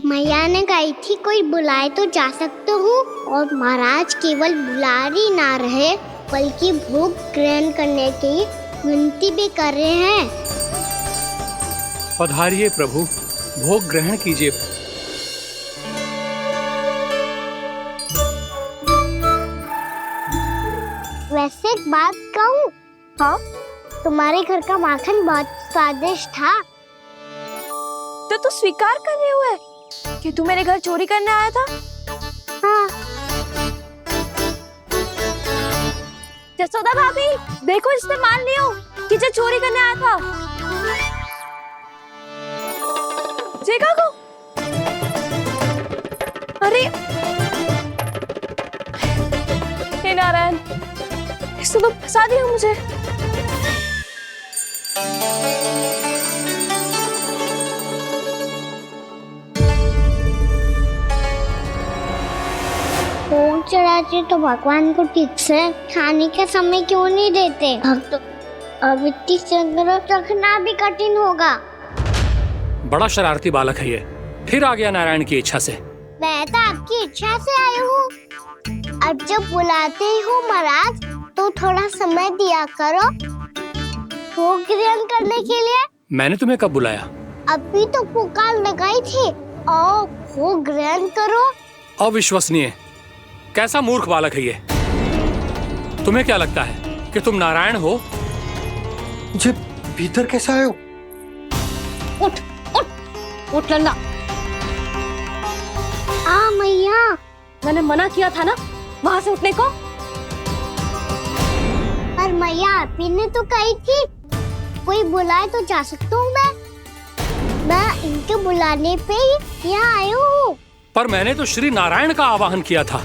मैया ने कही थी कोई बुलाए तो जा सकते हूँ, और महाराज केवल बुला ही ना रहे बल्कि भोग ग्रहण करने की विनती भी कर रहे हैं। पधारिए प्रभु, भोग ग्रहण कीजिए। वैसे एक बात कहूँ? हाँ? तुम्हारे घर का माखन बहुत स्वादिष्ट था। तो तू स्वीकार कर रहे हुए कि तू मेरे घर चोरी करने आया था? हाँ। जसोदा भाभी, देखो इसने मान लियो कि जो चोरी करने आया था। देखा को? अरे हे नारायण, इसने तो फंसा दिया मुझे। भोग चढ़ाते तो भगवान को ठीक से खाने का समय क्यों नहीं देते? अब तो अब इतनी संग्रह रखना भी कठिन होगा। बड़ा शरारती बालक है ये, फिर आ गया नारायण की इच्छा से। मैं तो आपकी इच्छा से आई हूँ। अब जब बुलाते हो महाराज तो थोड़ा समय दिया करो भोग ग्रहण करने के लिए। मैंने तुम्हें कब बुलाया? अभी तो पुकार लगाई थी और भोग ग्रहण करो। अविश्वसनीय, कैसा मूर्ख बालक है ये। तुम्हें क्या लगता है कि तुम नारायण हो? मुझे भीतर कैसे आए हो? उठ उठ उठ लल्ला। मैया, मैंने मना किया था ना वहां से उठने को। पर मैया आपी ने तो कही थी कोई बुलाए तो जा सकता हूँ मैं इनके बुलाने पे ही यहाँ आई हूँ। पर मैंने तो श्री नारायण का आवाहन किया था।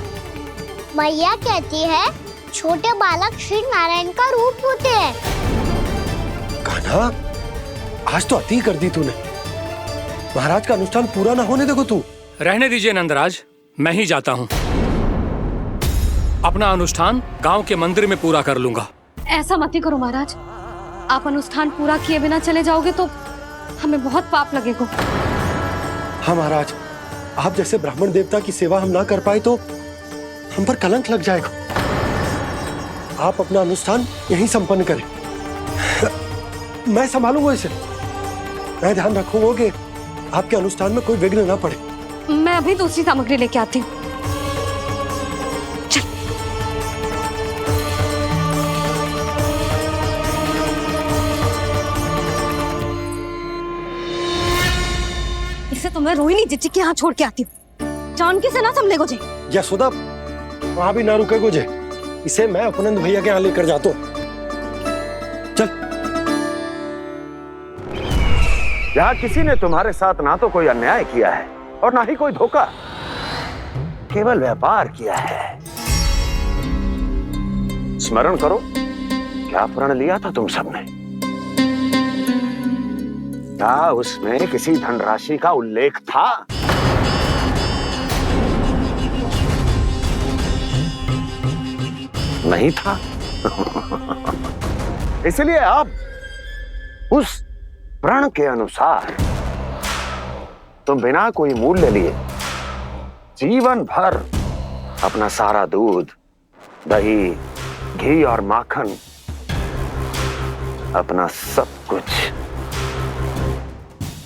मैया कहती है छोटे बालक श्री नारायण का रूप होते हैं। कान्हा, आज तो अति कर दी तूने। महाराज का अनुष्ठान पूरा ना होने देखो तू। रहने दीजिए नंदराज, मैं ही जाता हूँ। अपना अनुष्ठान गांव के मंदिर में पूरा कर लूंगा। ऐसा मत ही करो महाराज, आप अनुष्ठान पूरा किए बिना चले जाओगे तो हमें बहुत पाप लगेगा। हाँ महाराज, आप जैसे ब्राह्मण देवता की सेवा हम ना कर पाए तो हम पर कलंक लग जाएगा। आप अपना अनुष्ठान यहीं संपन्न करें, मैं संभालूंगा इसे। मैं ध्यान रखूंगा कि आपके अनुष्ठान में कोई विघ्न ना पड़े। मैं अभी दूसरी सामग्री लेके आती हूँ। इसे तो मैं रोहिणी जीजी के यहाँ छोड़ के आती हूँ। जानकी से ना संभले गोजे। यशोदा, वहां भी ना रुके गोजे। इसे मैं अपनंद भैया के यहाँ लेकर जाता हूँ। चल। यहाँ किसी ने तुम्हारे साथ ना तो कोई अन्याय किया है और ना ही कोई धोखा, केवल व्यापार किया है। स्मरण करो, क्या प्रण लिया था तुम सबने? क्या उसमें किसी धनराशि का उल्लेख था? नहीं था। इसलिए अब उस प्रण के अनुसार तुम बिना कोई मूल्य लिए जीवन भर अपना सारा दूध, दही, घी और माखन, अपना सब कुछ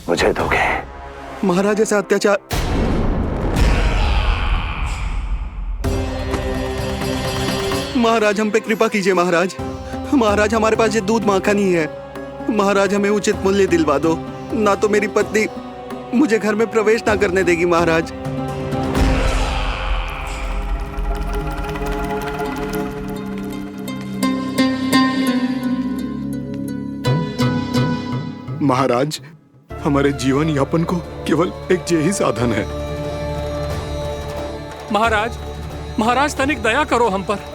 मुझे दोगे। महाराज ऐसा अत्याचार। महाराज हम पे कृपा कीजिए। महाराज, महाराज हमारे पास ये दूध माखन ही है। महाराज हमें उचित मूल्य दिलवा दो, ना तो मेरी पत्नी मुझे घर में प्रवेश ना करने देगी। महाराज, महाराज हमारे जीवन यापन को केवल एक यही साधन है। महाराज, महाराज तनिक दया करो हम पर।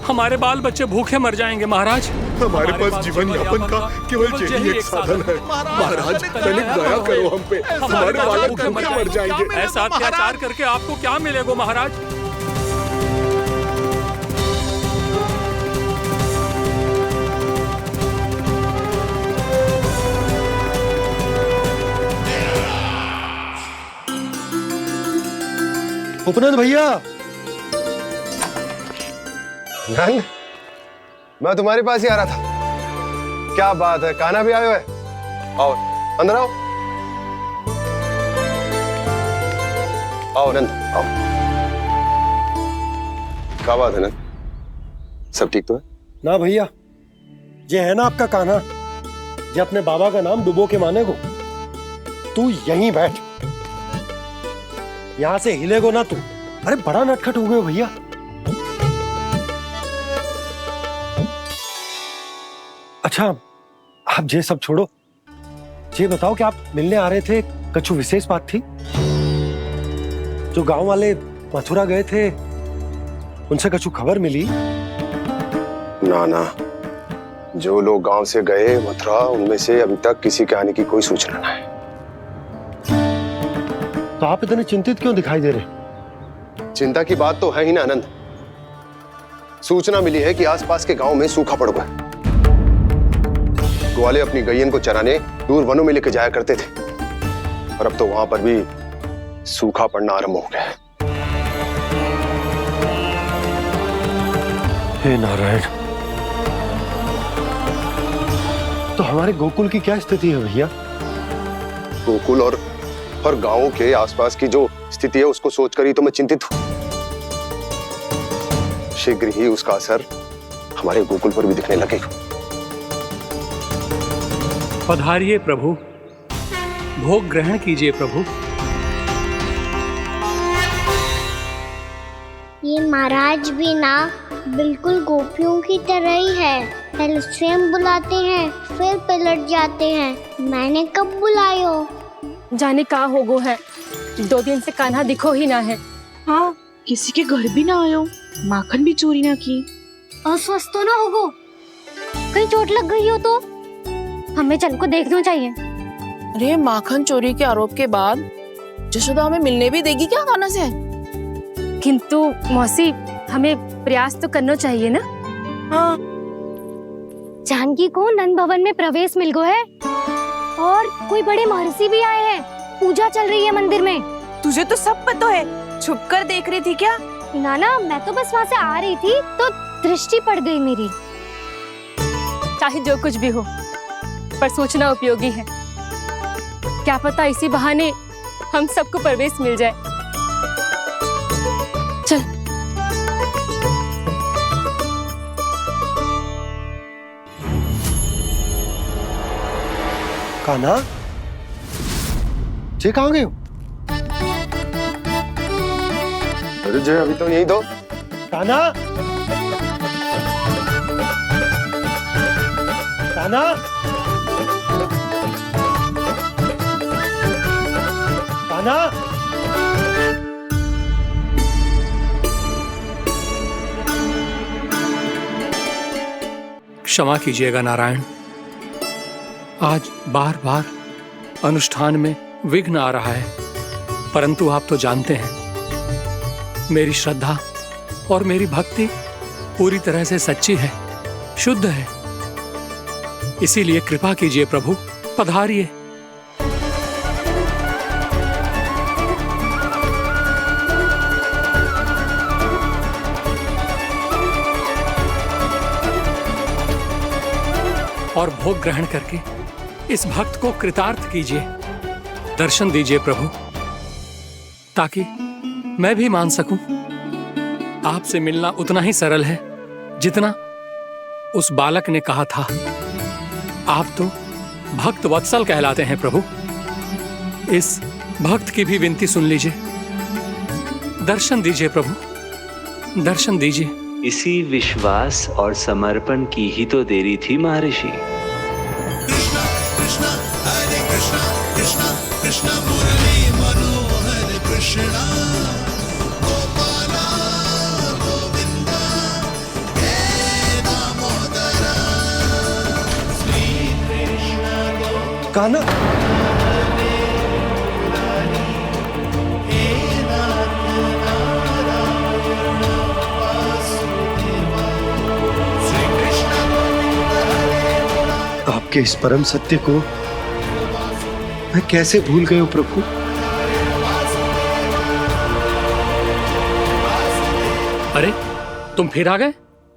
हमारे बाल बच्चे भूखे मर जाएंगे महाराज। हमारे पास जीवन यापन का केवल यही एक साधन है। महाराज तनिक दया करो हम पे, हमारे बालक भूखे मर जाएंगे। ऐसा अत्याचार करके आपको क्या मिलेगा महाराज? उपनंद भैया, नंग, मैं तुम्हारे पास ही आ रहा था। क्या बात है, कान्हा भी आयो है? आओ अंदर आओ। आओ नंद, आओ। क्या बात है नंद, सब ठीक तो है? ना भैया, ये है ना आपका कान्हा, ये अपने बाबा का नाम डुबो के माने को। तू यहीं बैठ, यहां से हिलेगो ना तू। अरे बड़ा नटखट हो गए भैया। अच्छा, आप ये सब छोड़ो, ये बताओ कि आप मिलने आ रहे थे, कछु विशेष बात थी? जो गांव वाले मथुरा गए थे उनसे कछु खबर मिली? ना ना, जो लोग गांव से गए मथुरा उनमें से अभी तक किसी के आने की कोई सूचना ना है। तो आप इतने चिंतित क्यों दिखाई दे रहे? चिंता की बात तो है ही ना आनंद। सूचना मिली है कि आसपास के गांव में सूखा पड़ गया। ग्वाले अपनी गैयन को चराने दूर वनों में लेके जाया करते थे, और अब तो वहां पर भी सूखा पड़ना आरंभ हो गया है। हे नारायण, तो हमारे गोकुल की क्या स्थिति है भैया? गोकुल और गांवों के आसपास की जो स्थिति है उसको सोचकर ही तो मैं चिंतित हूं। शीघ्र ही उसका असर हमारे गोकुल पर भी दिखने लगेगा। पधारिए प्रभु, भोग ग्रहण कीजिए प्रभु। ये महाराज भी ना बिल्कुल गोपियों की तरह ही है। पहले स्वयं बुलाते हैं फिर पलट जाते हैं। मैंने कब बुलायो? जाने का हो गो है, 2 दिन से कान्हा दिखो ही ना है। हाँ, किसी के घर भी ना आयो, माखन भी चोरी ना की। अस्वस्थ तो ना होगो? कहीं चोट लग गई हो तो हमें चल को देखना चाहिए। अरे माखन चोरी के आरोप के बाद जशोदा हमें मिलने भी देगी क्या कान्हा से? किंतु मौसी, हमें प्रयास तो करना चाहिए ना। हाँ, जानकी को नंद भवन में प्रवेश मिल गो है और कोई बड़े महर्षि भी आए हैं। पूजा चल रही है मंदिर में। तुझे तो सब पता है, छुप कर देख रही थी क्या? ना, मैं तो बस वहाँ से आ रही थी तो दृष्टि पड़ गई मेरी। चाहे जो कुछ भी हो, पर सूचना उपयोगी है। क्या पता इसी बहाने हम सबको प्रवेश मिल जाए। चल। कान्हा, जे कहाँ गए हो? अरे जय, अभी तो यही दो। कान्हा, कान्हा, कान्हा। क्षमा कीजिएगा नारायण, आज बार बार अनुष्ठान में विघ्न आ रहा है, परंतु आप तो जानते हैं मेरी श्रद्धा और मेरी भक्ति पूरी तरह से सच्ची है, शुद्ध है। इसीलिए कृपा कीजिए प्रभु, पधारिए। और भोग ग्रहण करके इस भक्त को कृतार्थ कीजिए। दर्शन दीजिए प्रभु, ताकि मैं भी मान सकूं। आपसे मिलना उतना ही सरल है जितना उस बालक ने कहा था। आप तो भक्त वत्सल कहलाते हैं प्रभु। इस भक्त की भी विनती सुन लीजिए। दर्शन दीजिए प्रभु, दर्शन दीजिए। इसी विश्वास और समर्पण की ही तो देरी थी महर्षि। कृष्णा कृष्णा हरे कृष्णा, कृष्णा कृष्णा मुरली मनोहर कृष्णा, गोपाला गोविंदा हे दामोदरा, श्री कृष्ण कान्हा, आपके इस परम सत्य को मैं कैसे भूल गया प्रभु? अरे तुम फिर आ गए?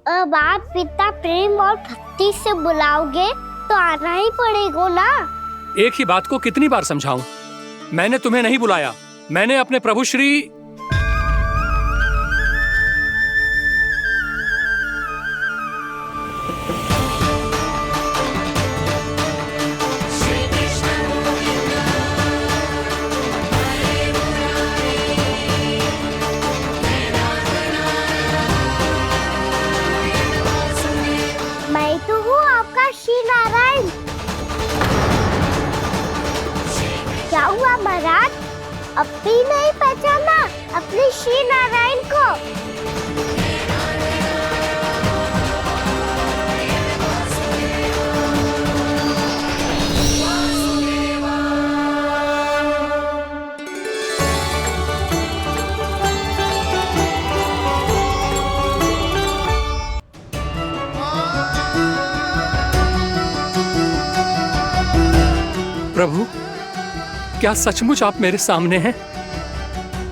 अब आप पिता प्रेम और भक्ति से बुलाओगे तो आना ही पड़ेगा ना। एक ही बात को कितनी बार समझाऊं? मैंने तुम्हें नहीं बुलाया, मैंने अपने प्रभु श्री मैं तो हूँ आपका श्री नारायण। क्या हुआ महाराज, अब भी नहीं पहचाना अपने श्री नारायण को? प्रभु, क्या सचमुच आप मेरे सामने हैं?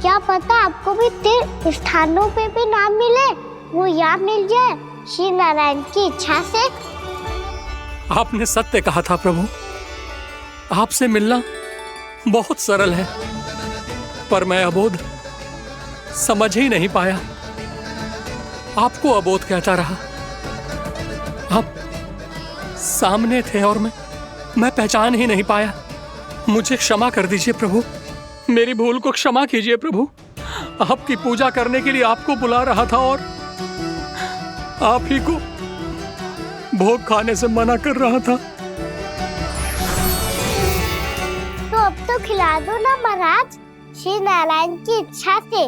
क्या पता आपको भी तीर्थ स्थानों पे भी नाम मिले, वो यहाँ मिल जाए श्री नारायण की इच्छा से। आपने सत्य कहा था प्रभु, आपसे मिलना बहुत सरल है, पर मैं अबोध समझ ही नहीं पाया। आपको अबोध कहता रहा। आप सामने थे और मैं पहचान ही नहीं पाया। मुझे क्षमा कर दीजिए प्रभु, मेरी भूल को क्षमा कीजिए प्रभु। आपकी पूजा करने के लिए आपको बुला रहा था और आप ही को भोग खाने से मना कर रहा था। तो अब तो खिला दो ना महाराज, श्री नारायण की इच्छा से।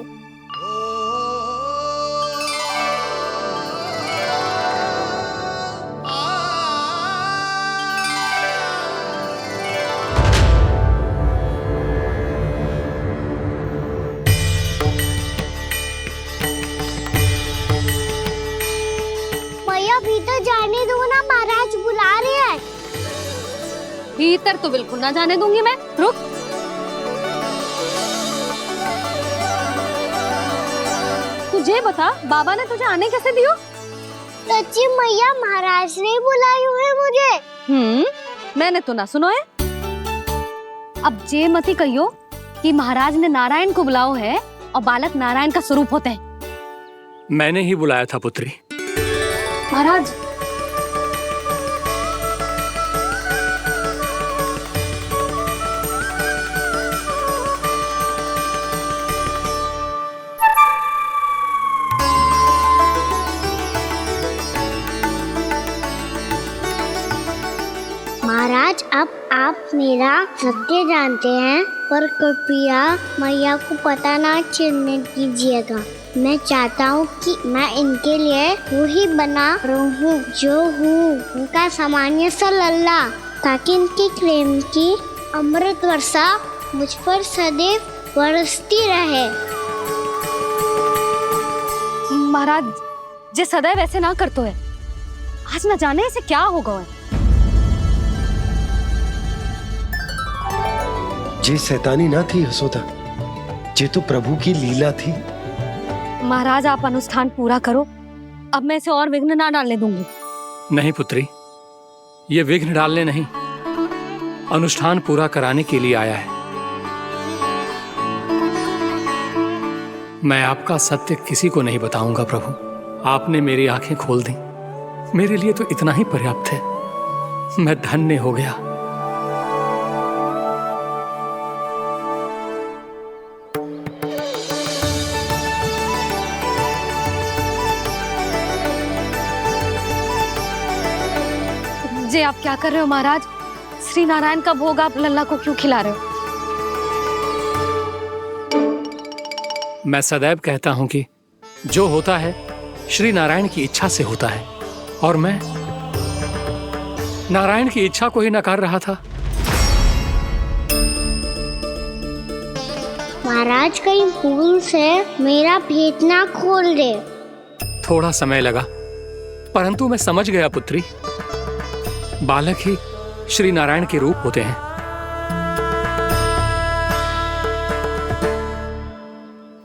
भीतर जाने दो ना, महाराज बुला रहे हैं। भीतर तो बिल्कुल ना जाने दूंगी मैं। रुक। तुझे बता, बाबा ने तुझे आने कैसे दियो? सच्ची मैया, महाराज ने बुलाई हुई मुझे। मैंने तो ना सुनो है। अब जे मती कहियो कि महाराज ने नारायण को बुलाओ है और बालक नारायण का स्वरूप होते हैं। मैंने ही बुलाया था पुत्री। महाराज, महाराज अब आप मेरा सत्य जानते हैं, पर कृपया मैया को पता ना चलने कीजिएगा। मैं चाहता हूँ कि मैं इनके लिए वही बना रहूँ जो हूँ, उनका सामान्य सा लल्ला, ताकि इनके प्रेम की अमृत वर्षा मुझ पर सदैव बरसती रहे। महाराज, जे सदैव ऐसे ना करतो है, आज न जाने इसे क्या होगा है। जे शैतानी ना थी यशोदा, जे तो प्रभु की लीला थी। महाराज, आप अनुष्ठान पूरा करो, अब मैं इसे और विघ्न ना डालने दूंगी। नहीं पुत्री, ये विघ्न डालने नहीं, अनुष्ठान पूरा कराने के लिए आया है। मैं आपका सत्य किसी को नहीं बताऊंगा प्रभु। आपने मेरी आंखें खोल दी, मेरे लिए तो इतना ही पर्याप्त है। मैं धन्य हो गया। जे आप क्या कर रहे हो महाराज? श्री नारायण का भोग आप लल्ला को क्यों खिला रहे हो? मैं सदैव कहता हूं कि जो होता है श्री नारायण की इच्छा से होता है, और मैं नारायण की इच्छा को ही नकार रहा था। महाराज, कहीं भूल से मेरा भेद ना खोल दे। थोड़ा समय लगा, परंतु मैं समझ गया पुत्री। बालक ही श्री नारायण के रूप होते हैं।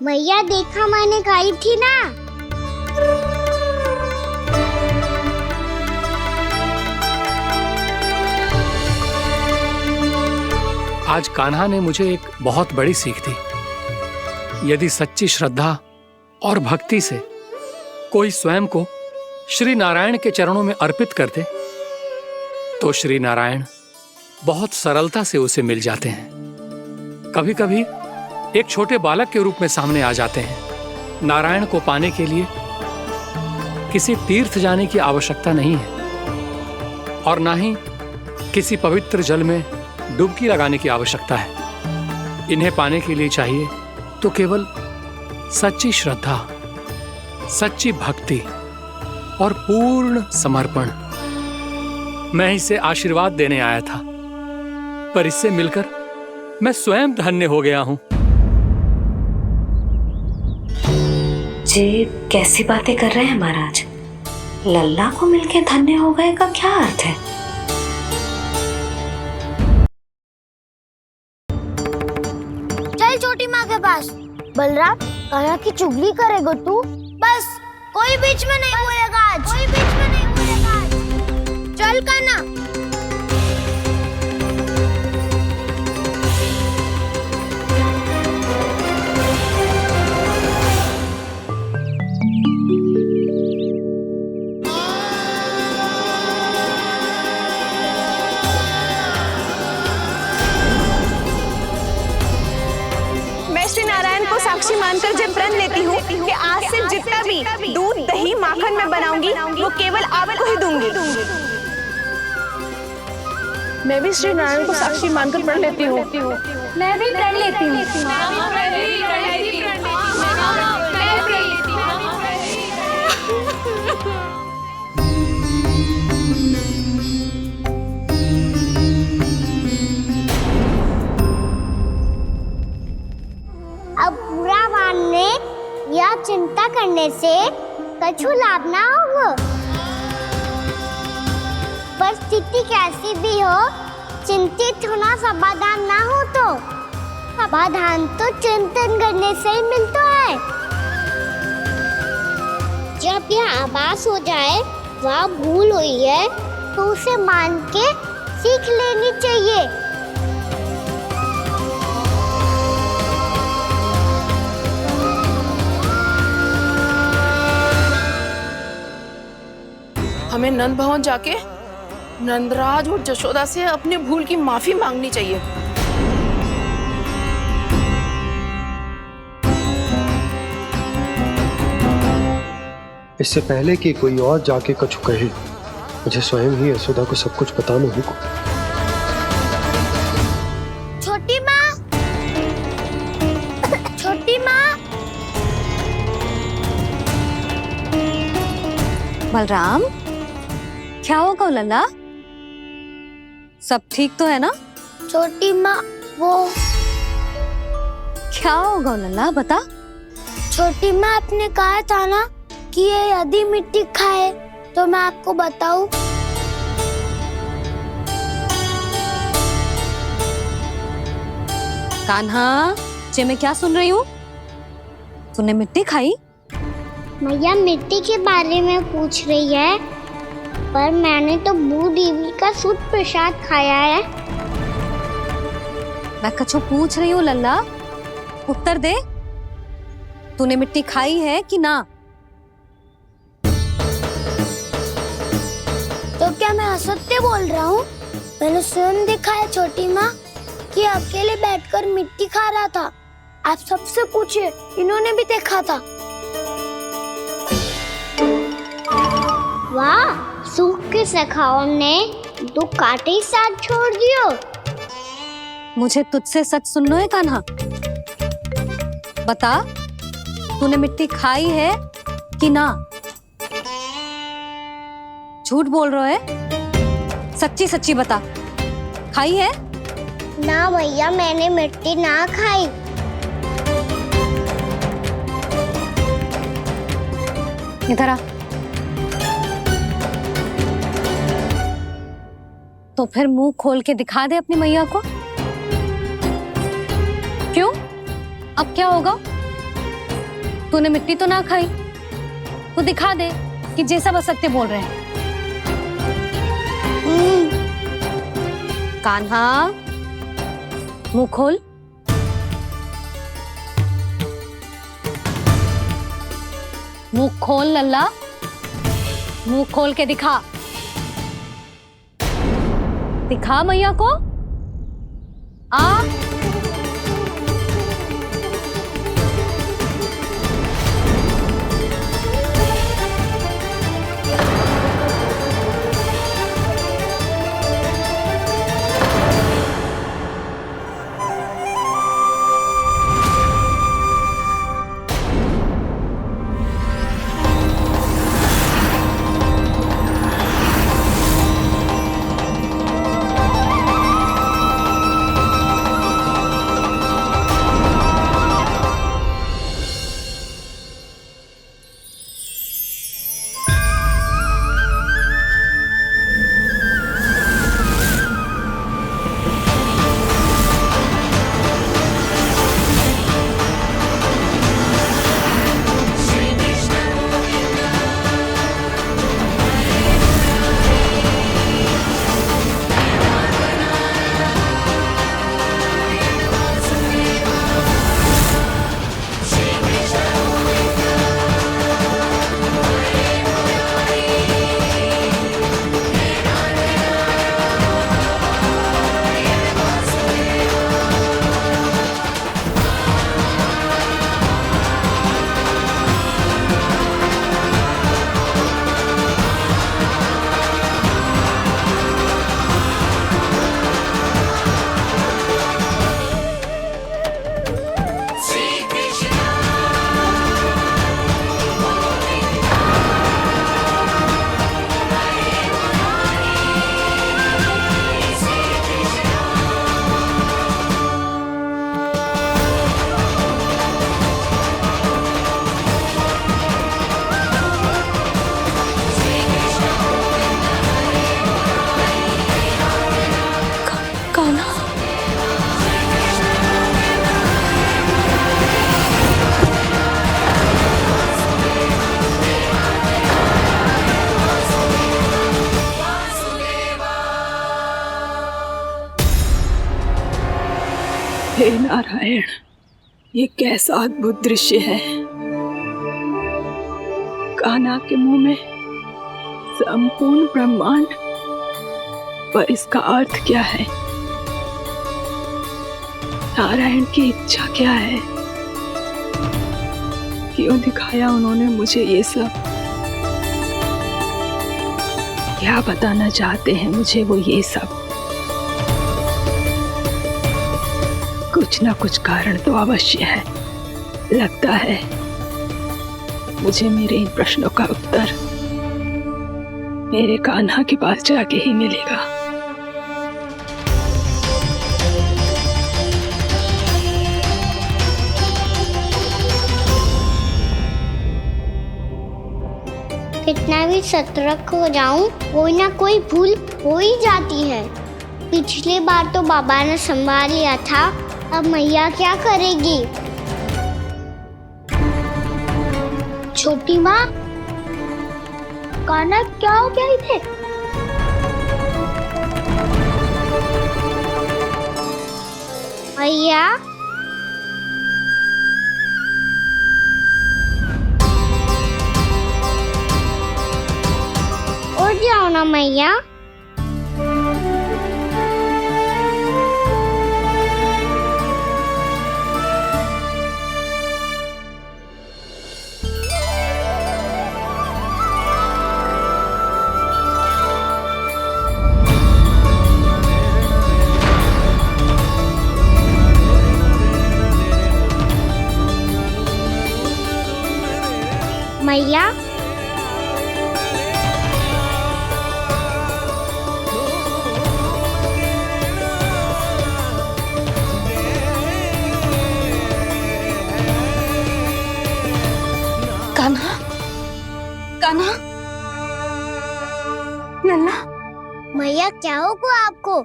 मैया देखा, मैंने गाई थी ना। आज कान्हा ने मुझे एक बहुत बड़ी सीख दी। यदि सच्ची श्रद्धा और भक्ति से कोई स्वयं को श्री नारायण के चरणों में अर्पित कर दे, तो श्री नारायण बहुत सरलता से उसे मिल जाते हैं। कभी कभी एक छोटे बालक के रूप में सामने आ जाते हैं। नारायण को पाने के लिए किसी तीर्थ जाने की आवश्यकता नहीं है, और ना ही किसी पवित्र जल में डुबकी लगाने की आवश्यकता है। इन्हें पाने के लिए चाहिए तो केवल सच्ची श्रद्धा, सच्ची भक्ति और पूर्ण समर्पण। मैं इसे आशीर्वाद देने आया था, पर इससे मिलकर मैं स्वयं धन्य हो गया हूं। जी कैसी बातें कर रहे हैं महाराज? लल्ला को मिलके धन्य हो गए का क्या अर्थ है? चल छोटी माँ के पास। बलराम, कान्हा की चुगली करेगा तू? बस कोई बीच में नहीं बोलेगा आज। कोई बीच में नहीं बोलेगा आज। चल कान्हा। श्री नारायण को साक्षी मानकर जब प्रण लेती हूँ कि आज से जितना भी दूध, दही, माखन मैं बनाऊंगी वो केवल आपको ही दूंगी। मैं भी श्री नारायण को साक्षी मानकर प्रण लेती हूँ। मैं भी प्रण लेती हूँ। अब बुरा मानने या चिंता करने से कछु लाभ ना होगा। परिस्थिति कैसी भी हो, चिंतित होना समाधान ना हो तो समाधान तो चिंतन करने से ही मिलता है। जब यह आभास हो जाए वह भूल हुई है तो उसे मान के सीख लेनी चाहिए। हमें नंद भवन जाके नंदराज और जशोदा से अपनी भूल की माफी मांगनी चाहिए। इससे पहले कि कोई और जाके कछु कहे, मुझे स्वयं ही यशोदा को सब कुछ बताना होगा। छोटी माँ, छोटी माँ। बलराम, क्या होगा लल्ला? सब ठीक तो है ना? छोटी माँ, वो क्या होगा लल्ला, बता। छोटी माँ, आपने कहा था ना कि ये यदि मिट्टी खाए तो मैं आपको बताऊं। कान्हा, जे मैं क्या सुन रही हूँ? तूने मिट्टी खाई? मैया मिट्टी के बारे में पूछ रही है, पर मैंने तो भू देवी का शुद्ध प्रसाद खाया है। मैं कछु पूछ रही हूँ लल्ला, उत्तर दे। तूने मिट्टी खाई है कि ना? तो क्या मैं असत्य बोल रहा हूँ? मैंने स्वयं देखा है छोटी माँ कि अकेले बैठकर मिट्टी खा रहा था। आप सबसे पूछिए, इन्होंने भी देखा था। वाह, सूख के सखाओं ने दो कांटे ही साथ छोड़ दियो। मुझे तुझसे सच सुनना है कान्हा। बता, तूने मिट्टी खाई है कि ना? झूठ बोल रहा है, सच्ची सच्ची बता, खाई है? ना भैया, मैंने मिट्टी ना खाई। इधर आ। तो फिर मुंह खोल के दिखा दे अपनी मैया को। क्यों? अब क्या होगा? तूने मिट्टी तो ना खाई, तो दिखा दे कि जैसा बस सत्य बोल रहे हैं। कान्हा, मुंह खोल। मुंह खोल लल्ला, मुंह खोल के दिखा। दिखा मैया को। आ हे नारायण, ये कैसा अद्भुत दृश्य है। कान्हा के मुंह में संपूर्ण ब्रह्मांड, पर इसका अर्थ क्या है? नारायण की इच्छा क्या है? क्यों दिखाया उन्होंने मुझे ये सब? क्या बताना चाहते हैं मुझे वो ये सब? कुछ ना कुछ कारण तो अवश्य है। लगता है मुझे मेरे इन प्रश्नों का उत्तर मेरे कान्हा के पास जाके ही मिलेगा। कितना भी सतर्क हो जाऊं, कोई ना कोई भूल हो ही जाती है। पिछली बार तो बाबा ने संभाल लिया था, अब मैया क्या करेगी? छोटी माँ, कान्हा क्या हो गया इधर? मैया, उठ जाओ ना मैया। मैया, कान्हा, कान्हा, लल्ला। मैया क्या होगा आपको?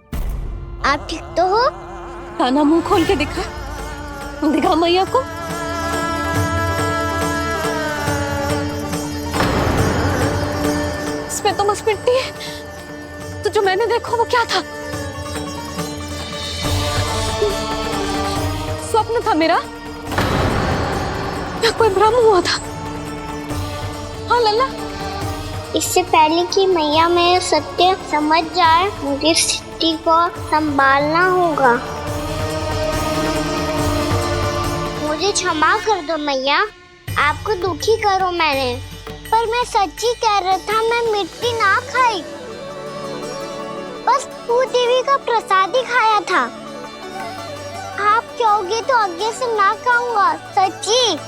आप ठीक तो हो? कान्हा मुंह खोल के दिखा, दिखा मैया को। इसमें तो बस मिट्टी है, तो जो मैंने देखा वो क्या था? स्वप्न था मेरा या कोई भ्रम हुआ था? हाँ लल्ला, इससे पहले कि मैया मेरे सत्य समझ जाए, मुझे स्थिति को संभालना होगा। मुझे क्षमा कर दो मैया, आपको दुखी करो मैंने, पर मैं सच्ची कह रहा था, मैं मिट्टी ना खाई, बस भूदेवी का प्रसाद ही खाया था। आप कहोगे तो आगे से ना खाऊंगा, सच्ची।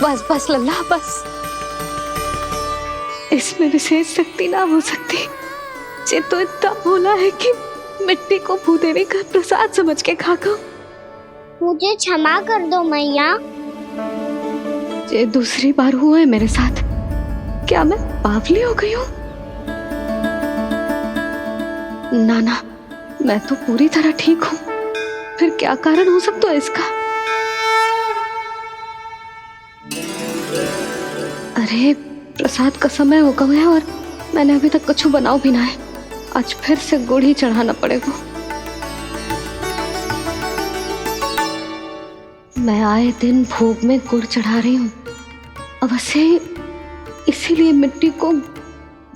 बस बस लल्ला, बस। इसमें विशेष शक्ति ना हो सकती। ये तो इतना भोला है कि मिट्टी को भूदेवी का प्रसाद समझ के खा गया। मुझे क्षमा कर दो मैया। ये दूसरी बार हुआ है मेरे साथ। क्या मैं बावली हो गई हूँ? ना, मैं तो पूरी तरह ठीक हूँ। फिर क्या कारण हो सकता है इसका? अरे प्रसाद का समय हो गया है और मैंने अभी तक कुछ बनाओ भी ना है। आज फिर से गुड़ ही चढ़ाना पड़ेगा। मैं आए दिन भोग में गुड़ चढ़ा रही हूँ, अवश्य इसीलिए मिट्टी को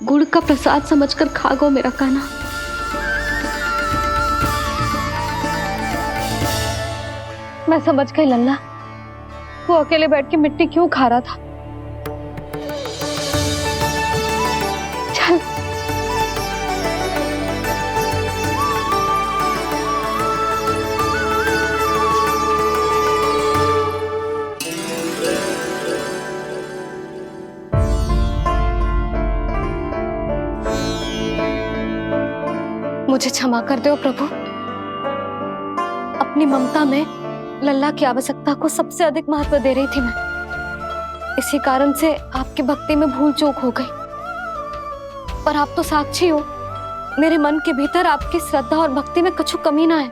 गुड़ का प्रसाद समझकर खा गो मेरा कान्हा। मैं समझ गई लल्ला, वो अकेले बैठ के मिट्टी क्यों खा रहा था। चल मुझे क्षमा कर दो प्रभु। अपनी ममता में लल्ला की आवश्यकता को सबसे अधिक महत्व दे रही थी मैं। इसी कारण से आपकी भक्ति में भूल चूक हो गई। पर आप तो साक्षी हो, मेरे मन के भीतर आपकी श्रद्धा और भक्ति में कुछ कमी ना है।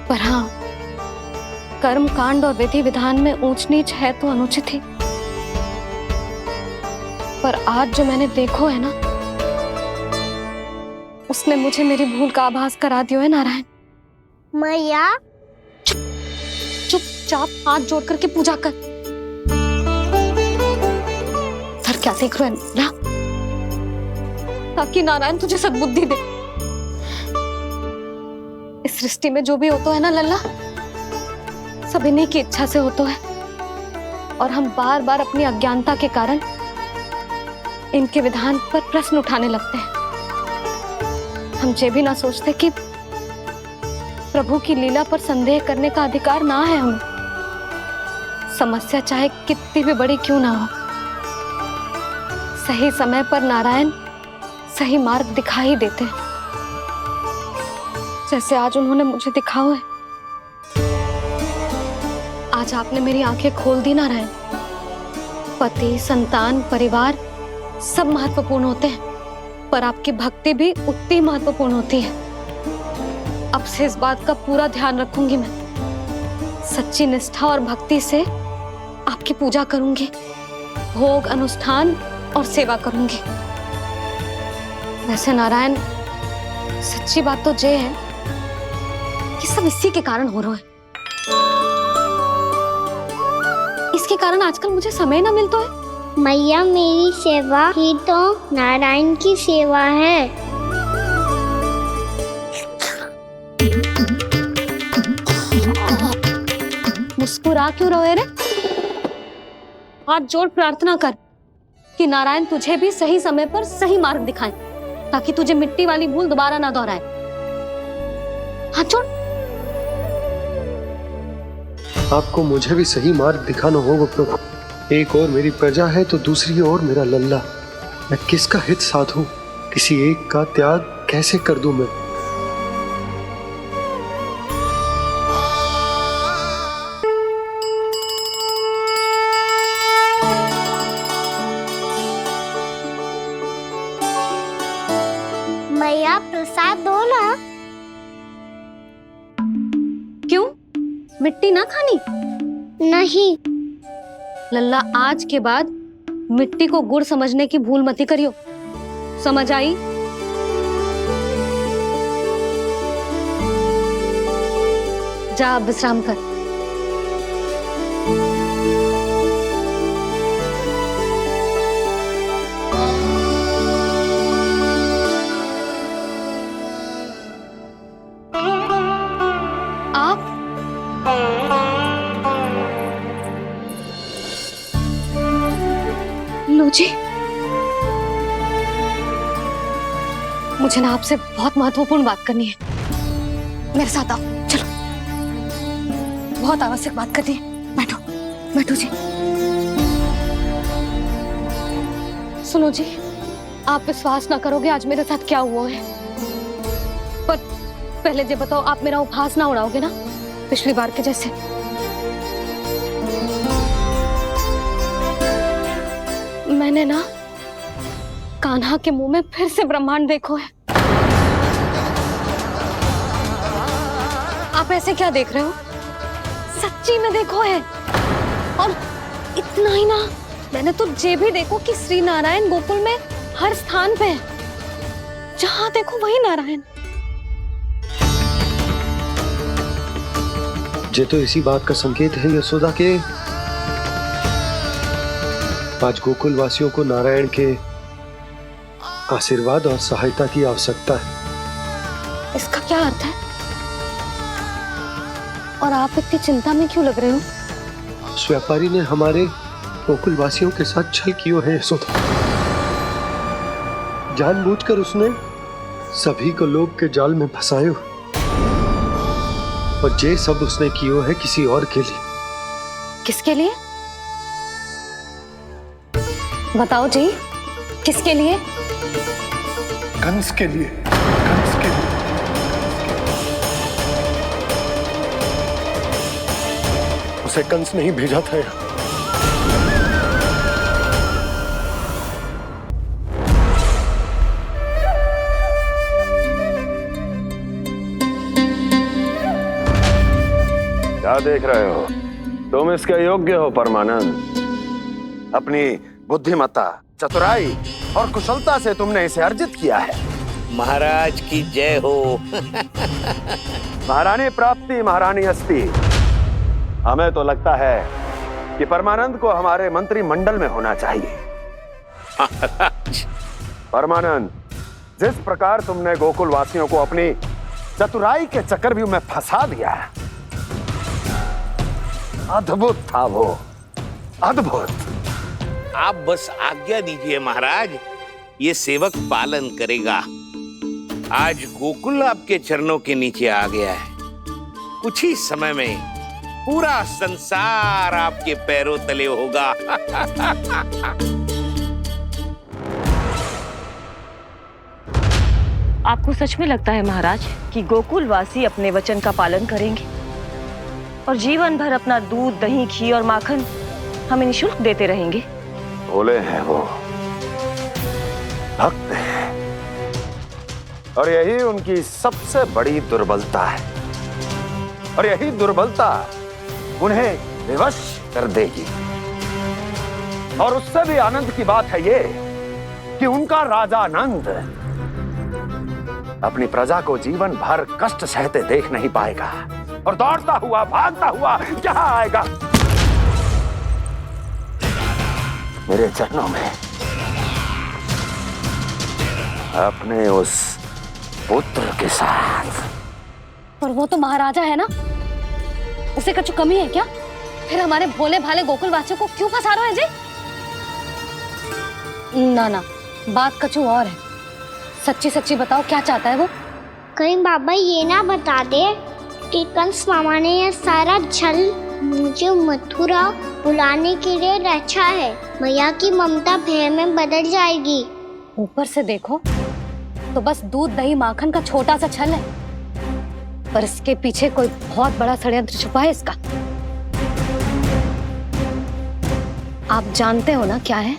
पर हाँ, कर्म कांड और विधि विधान में ऊंच नीच है तो अनुचित ही। पर आज जो मैंने देखो है ना, उसने मुझे मेरी भूल का आभास करा दिया है नारायण। मैया चुपचाप हाथ जोड़ करके पूजा कर। सर क्या देख रहे हैं ना, ताकि नारायण तुझे सद्बुद्धि दे। इस सृष्टि में जो भी होता है ना लल्ला, सब इन्हीं की इच्छा से होता है, और हम बार बार अपनी अज्ञानता के कारण इनके विधान पर प्रश्न उठाने लगते हैं। हम ये भी ना सोचते कि प्रभु की लीला पर संदेह करने का अधिकार ना है हमें। समस्या चाहे कितनी भी बड़ी क्यों ना हो, सही समय पर नारायण सही मार्ग दिखा ही देते हैं, जैसे आज उन्होंने मुझे दिखाओ है। आज आपने मेरी आंखें खोल दी नारायण। पति, संतान, परिवार सब महत्वपूर्ण होते हैं, पर आपकी भक्ति भी उतनी महत्वपूर्ण होती है। अब से इस बात का पूरा ध्यान रखूंगी मैं। सच्ची निष्ठा और भक्ति से आपकी पूजा करूंगी, भोग, अनुष्ठान और सेवा करूंगी। वैसे नारायण, सच्ची बात तो ये है कि सब इसी के कारण हो रहा है। इसके कारण आजकल मुझे समय ना मिलता है। मैया, मेरी सेवा ही तो नारायण की सेवा है। मुस्कुरा क्यों रहे रे? हाथ जोड़ प्रार्थना कर कि नारायण तुझे भी सही समय पर सही मार्ग दिखाएं, ताकि तुझे मिट्टी वाली भूल दोबारा ना दोहराए। हाथ जोड़। आपको मुझे भी सही मार्ग दिखाना होगा प्रभु। एक और मेरी प्रजा है तो दूसरी ओर मेरा लल्ला। मैं किसका हित साधूं? किसी एक का त्याग कैसे कर दूं मैं? मैया, प्रसाद दो ना। क्यों? मिट्टी ना खानी? नहीं। लल्ला, आज के बाद मिट्टी को गुड़ समझने की भूल मत करियो। समझ आई? जा अब विश्राम कर। आप लो जी, मुझे ना आपसे बहुत महत्वपूर्ण बात करनी है। मेरे साथ आओ, चलो। बहुत आवश्यक बात करनी है। बैठो, बैठो जी। सुनो जी, आप विश्वास ना करोगे आज मेरे साथ क्या हुआ है। पर पहले ये बताओ, आप मेरा उपहास ना उड़ाओगे ना, पिछली बार के जैसे? मैंने ना कान्हा के मुंह में फिर से ब्रह्मांड देखो है। आप ऐसे क्या देख रहे हो? सच्ची में देखो है। और इतना ही ना, मैंने तो ये भी देखो कि श्री नारायण गोकुल में हर स्थान पे है। जहां देखो वही नारायण। ये तो इसी बात का संकेत है यशोदा के आज गोकुल वासियों को नारायण के आशीर्वाद और सहायता की आवश्यकता है। इसका क्या अर्थ है? और आप इतनी चिंता में क्यों लग रहे हो? उस व्यापारी ने हमारे गोकुल वासियों के साथ छल किया है यशोदा। जानबूझकर उसने सभी को लोभ के जाल में फंसायो, और ये सब उसने किया है किसी और के लिए। किसके लिए? बताओ जी, किसके लिए? कंस के लिए। कंस के लिए। उसे कंस नहीं भेजा था यहाँ। क्या देख रहे हो? तुम इसके योग्य हो परमानंद। अपनी बुद्धिमत्ता, चतुराई और कुशलता से तुमने इसे अर्जित किया है। महाराज की जय हो। महारानी प्राप्ति महारानी अस्ति। हमें तो लगता है कि परमानंद को हमारे मंत्रिमंडल में होना चाहिए। परमानंद, जिस प्रकार तुमने गोकुल वासियों को अपनी चतुराई के चक्रव्यूह में फंसा दिया, अद्भुत था वो, अद्भुत। आप बस आज्ञा दीजिए महाराज, ये सेवक पालन करेगा। आज गोकुल आपके चरणों के नीचे आ गया है। कुछ ही समय में पूरा संसार आपके पैरों तले होगा। आपको सच में लगता है महाराज कि गोकुलवासी अपने वचन का पालन करेंगे और जीवन भर अपना दूध, दही, घी और माखन हमें निःशुल्क देते रहेंगे? भोले हैं वो, भक्त हैं, और यही उनकी सबसे बड़ी दुर्बलता है। और यही दुर्बलता उन्हें विवश कर देगी। और उससे भी आनंद की बात है ये कि उनका राजा आनंद अपनी प्रजा को जीवन भर कष्ट सहते देख नहीं पाएगा और दौड़ता हुआ, भागता हुआ यहाँ आएगा मेरे चरणों में, अपने उस पुत्र के साथ। पर वो तो महाराजा है ना, उसे कुछ कमी है क्या? फिर हमारे भोले भाले गोकुल वासियों को क्यों फंसा रहे हैं जी? ना ना, बात कछु और है। सच्ची सच्ची बताओ, क्या चाहता है वो? कहीं बाबा ये ना बता दे कि कंस मामा ने यह सारा छल मुझे मथुरा बुलाने के लिए रचा है। मैया की ममता भय में बदल जाएगी। ऊपर से देखो तो बस दूध, दही, माखन का छोटा सा छल है, पर इसके पीछे कोई बहुत बड़ा षड्यंत्र छुपा है इसका। आप जानते हो ना क्या है?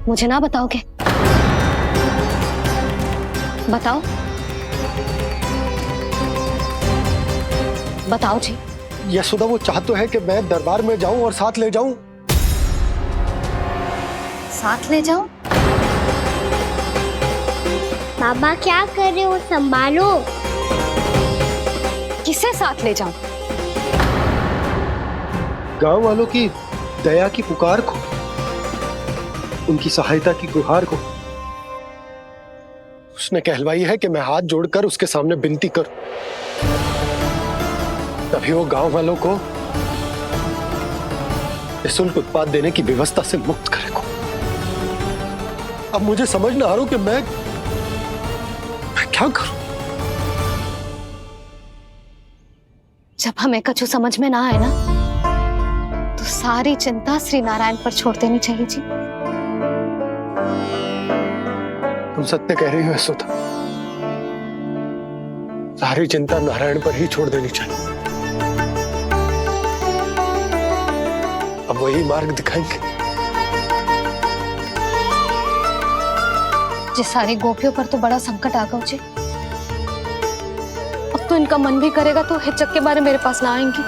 मुझे ना बताओगे? बताओ, बताओ जी। यशोदा, वो चाह तो है कि मैं दरबार में जाऊं और साथ ले जाऊं। साथ ले जाऊं? बाबा क्या कर रहे हो, संभालो। किसे साथ ले जाऊं? गांव वालों की दया की पुकार को, उनकी सहायता की गुहार को। उसने कहलवाई है कि मैं हाथ जोड़कर उसके सामने विनती करूं, तभी वो गांव वालों को निःशुल्क उत्पाद देने की व्यवस्था से मुक्त करेगा। अब मुझे समझ ना आ रहा कि मैं क्या करूं। जब हमें कछु समझ में ना आए ना, तो सारी चिंता श्री नारायण पर छोड़ देनी चाहिए जी। तुम सत्य कह रही हो यशोदा, सारी चिंता नारायण पर ही छोड़ देनी चाहिए। अब वही मार्ग दिखाएंगे। जिस सारी गोपियों पर तो बड़ा संकट आ गया जी। अब तो इनका मन भी करेगा तो हिचक के बारे मेरे पास ना आएंगी।